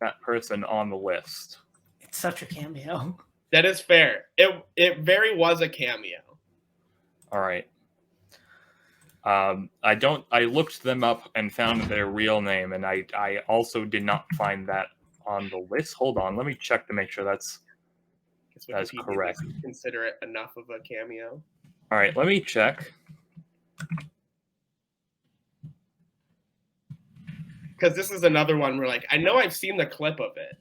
that person on the list. It's such a cameo. That is fair. It very was a cameo. All right. I looked them up and found their real name, and I also did not find that on the list. Hold on, let me check to make sure that's correct. Consider it enough of a cameo. All right, let me check. Because this is another one where, like, I know I've seen the clip of it.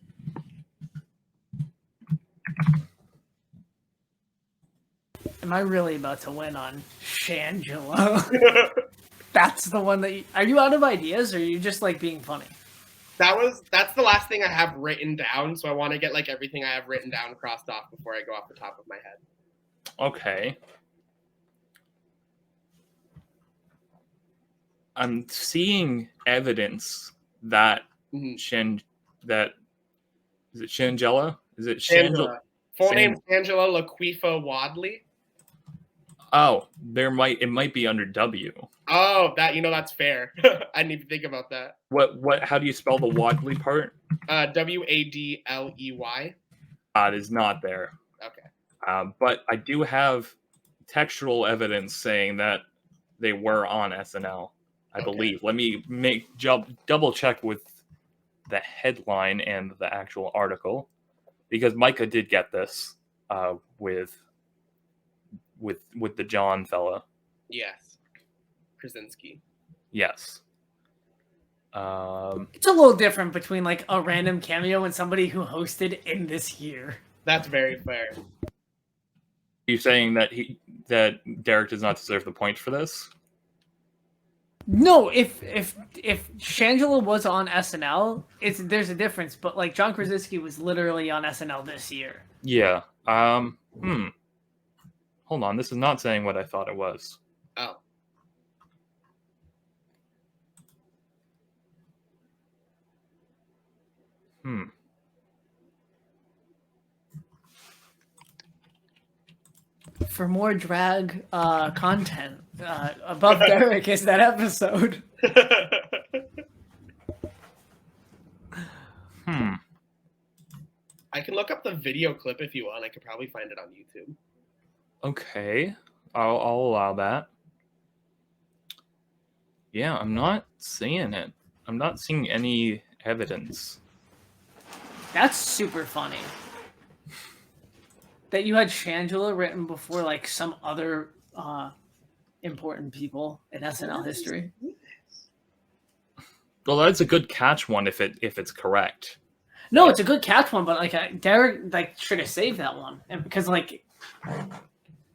Am I really about to win on Shangela? That's the one that are you out of ideas, or are you just like being funny? That's the last thing I have written down, so I want to get like everything I have written down crossed off before I go off the top of my head. Okay. I'm seeing evidence that Mhm. that is it Shangela? Is it Shangela? Angela. Full name's Angela Laquifa Wadley. Oh, it might be under W. Oh, that's fair. I didn't even think about that. What how do you spell the Wadley part? Wadley. It is not there. Okay. But I do have textual evidence saying that they were on SNL, I believe. Let me double check with the headline and the actual article, because Micah did get this with the John fella. Yes. Krasinski. Yes. It's a little different between like a random cameo and somebody who hosted in this year. That's very fair. You saying that Derrick does not deserve the point for this? No, if Shangela was on SNL, there's a difference. But like John Krasinski was literally on SNL this year. Yeah. Hold on, this is not saying what I thought it was. Oh. For more drag content, above Derrick is that episode. I can look up the video clip if you want. I could probably find it on YouTube. Okay, I'll allow that. Yeah, I'm not seeing it. I'm not seeing any evidence. That's super funny. That you had Shangela written before like some other important people in SNL history. Well, that's a good catch one if it's correct. No, it's a good catch one, but like Derrick like should have saved that one, and because like,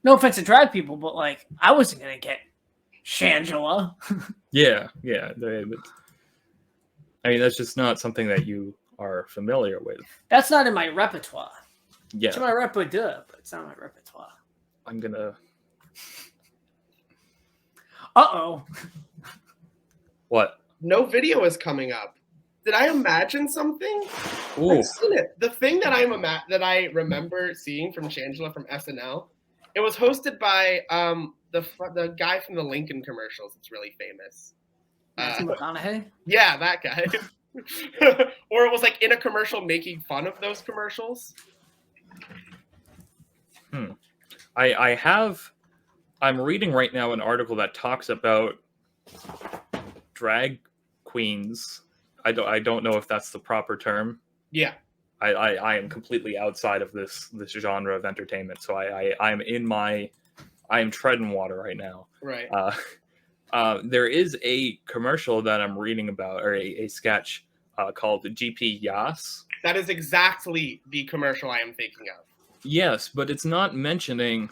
no offense to drag people, but like I wasn't gonna get Shangela. Yeah. I mean, that's just not something that you are familiar with. That's not in my repertoire. Yeah, It's in my repertoire, but it's not my repertoire. I'm gonna. Uh-oh. What? No video is coming up. Did I imagine something? Ooh. I've seen it. The thing that I remember seeing from Shangela from SNL, it was hosted by the guy from the Lincoln commercials. It's really famous. Matthew McConaughey? Yeah, that guy. Or it was like in a commercial making fun of those commercials. I'm reading right now an article that talks about drag queens. I don't know if that's the proper term. Yeah. I am completely outside of this genre of entertainment, so I am treading water right now. Right. There is a commercial that I'm reading about, or a sketch called GP Yas. That is exactly the commercial I am thinking of. Yes, but it's not mentioning.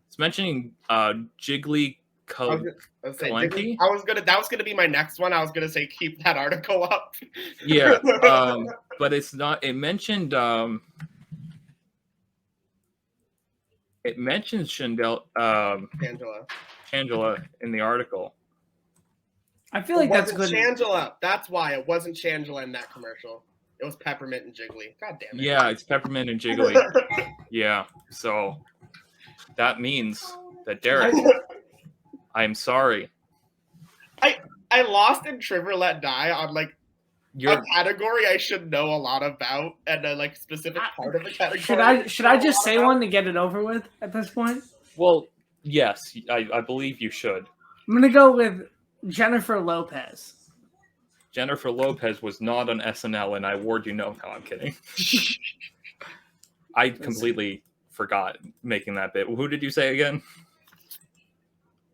It's mentioning Jiggly That Calenti. was gonna be my next one. I was gonna say keep that article up. Yeah, but it's not. It mentioned. It mentions Shangela in the article. I feel like that's good. Shangela. That's why it wasn't Shangela in that commercial. It was Peppermint and Jiggly. God damn it. Yeah, it's Peppermint and Jiggly. Yeah, so that means that Derrick, I'm sorry. I lost in Triv or Let Die on like You're a category I should know a lot about, and a like specific part of the category. Should I just say one to get it over with at this point? well, yes, I believe you should. I'm gonna go with Jennifer Lopez. Jennifer Lopez was not on SNL, and I award you no. No, I'm kidding. I completely forgot making that bit. Who did you say again?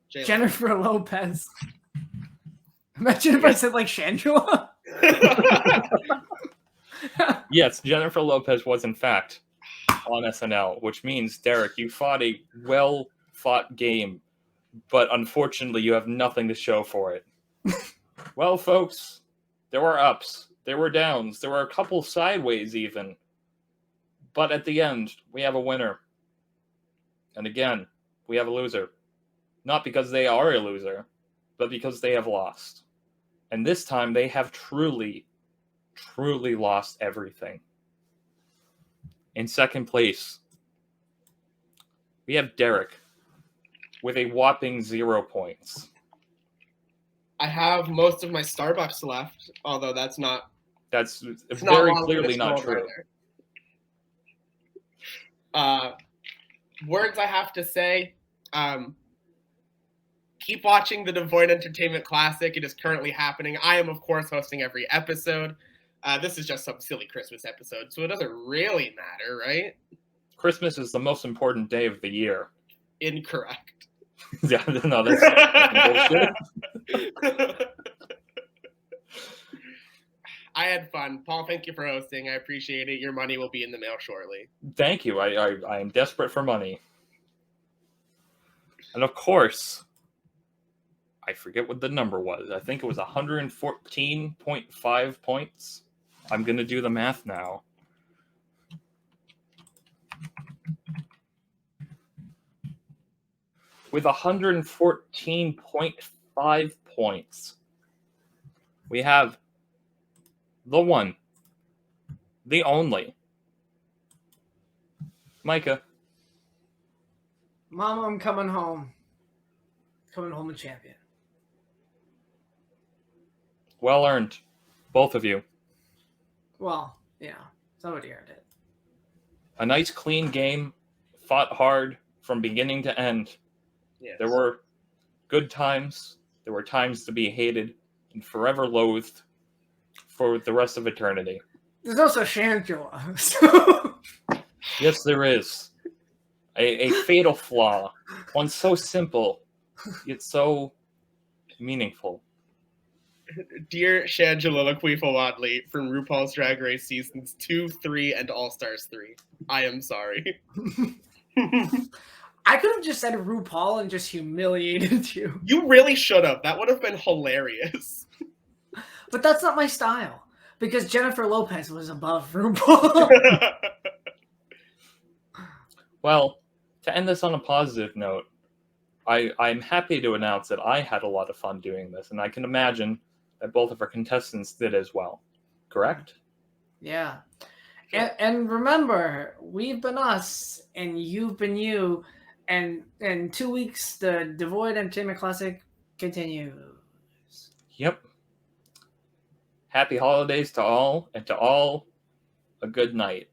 Jennifer Lopez. Imagine if I said like Shangela. Yes, Jennifer Lopez was in fact on SNL, which means, Derrick, you fought a well-fought game, but unfortunately you have nothing to show for it. Well, folks, There were ups. There were downs. There were a couple sideways even. But at the end, we have a winner. And again, we have a loser. Not because they are a loser, but because they have lost. And this time they have truly, truly lost everything. In second place, we have Derrick with a whopping 0 points. I have most of my Starbucks left, although that's That's it's very long for clearly this not world true. either. Words I have to say. Keep watching the Devoid Entertainment Classic. It is currently happening. I am, of course, hosting every episode. This is just some silly Christmas episode, so it doesn't really matter, right? Christmas is the most important day of the year. Incorrect. Yeah, no, that's bullshit. I had fun. Paul, thank you for hosting. I appreciate it. Your money will be in the mail shortly. Thank you. I am desperate for money. And of course, I forget what the number was. I think it was 114.5 points. I'm going to do the math now. With 114.5 points, we have the one, the only, Micah. Mom, I'm coming home. Coming home a champion. Well earned, both of you. Well, yeah, somebody earned it. A nice, clean game, fought hard from beginning to end. Yes. There were good times. There were times to be hated and forever loathed for the rest of eternity. There's also Shangela. So... Yes, there is. A fatal flaw. One so simple, yet so meaningful. Dear Shangela Laquifa-Wadley from RuPaul's Drag Race Seasons 2, 3, and All-Stars 3. I am sorry. I could have just said RuPaul and just humiliated you. You really should have. That would have been hilarious. But that's not my style. Because Jennifer Lopez was above RuPaul. Well, to end this on a positive note, I'm happy to announce that I had a lot of fun doing this, and I can imagine that both of our contestants did as well. Correct? Yeah. And remember, we've been us, and you've been you, and in 2 weeks, the Devoid Entertainment Classic continues. Yep. Happy holidays to all, and to all, a good night.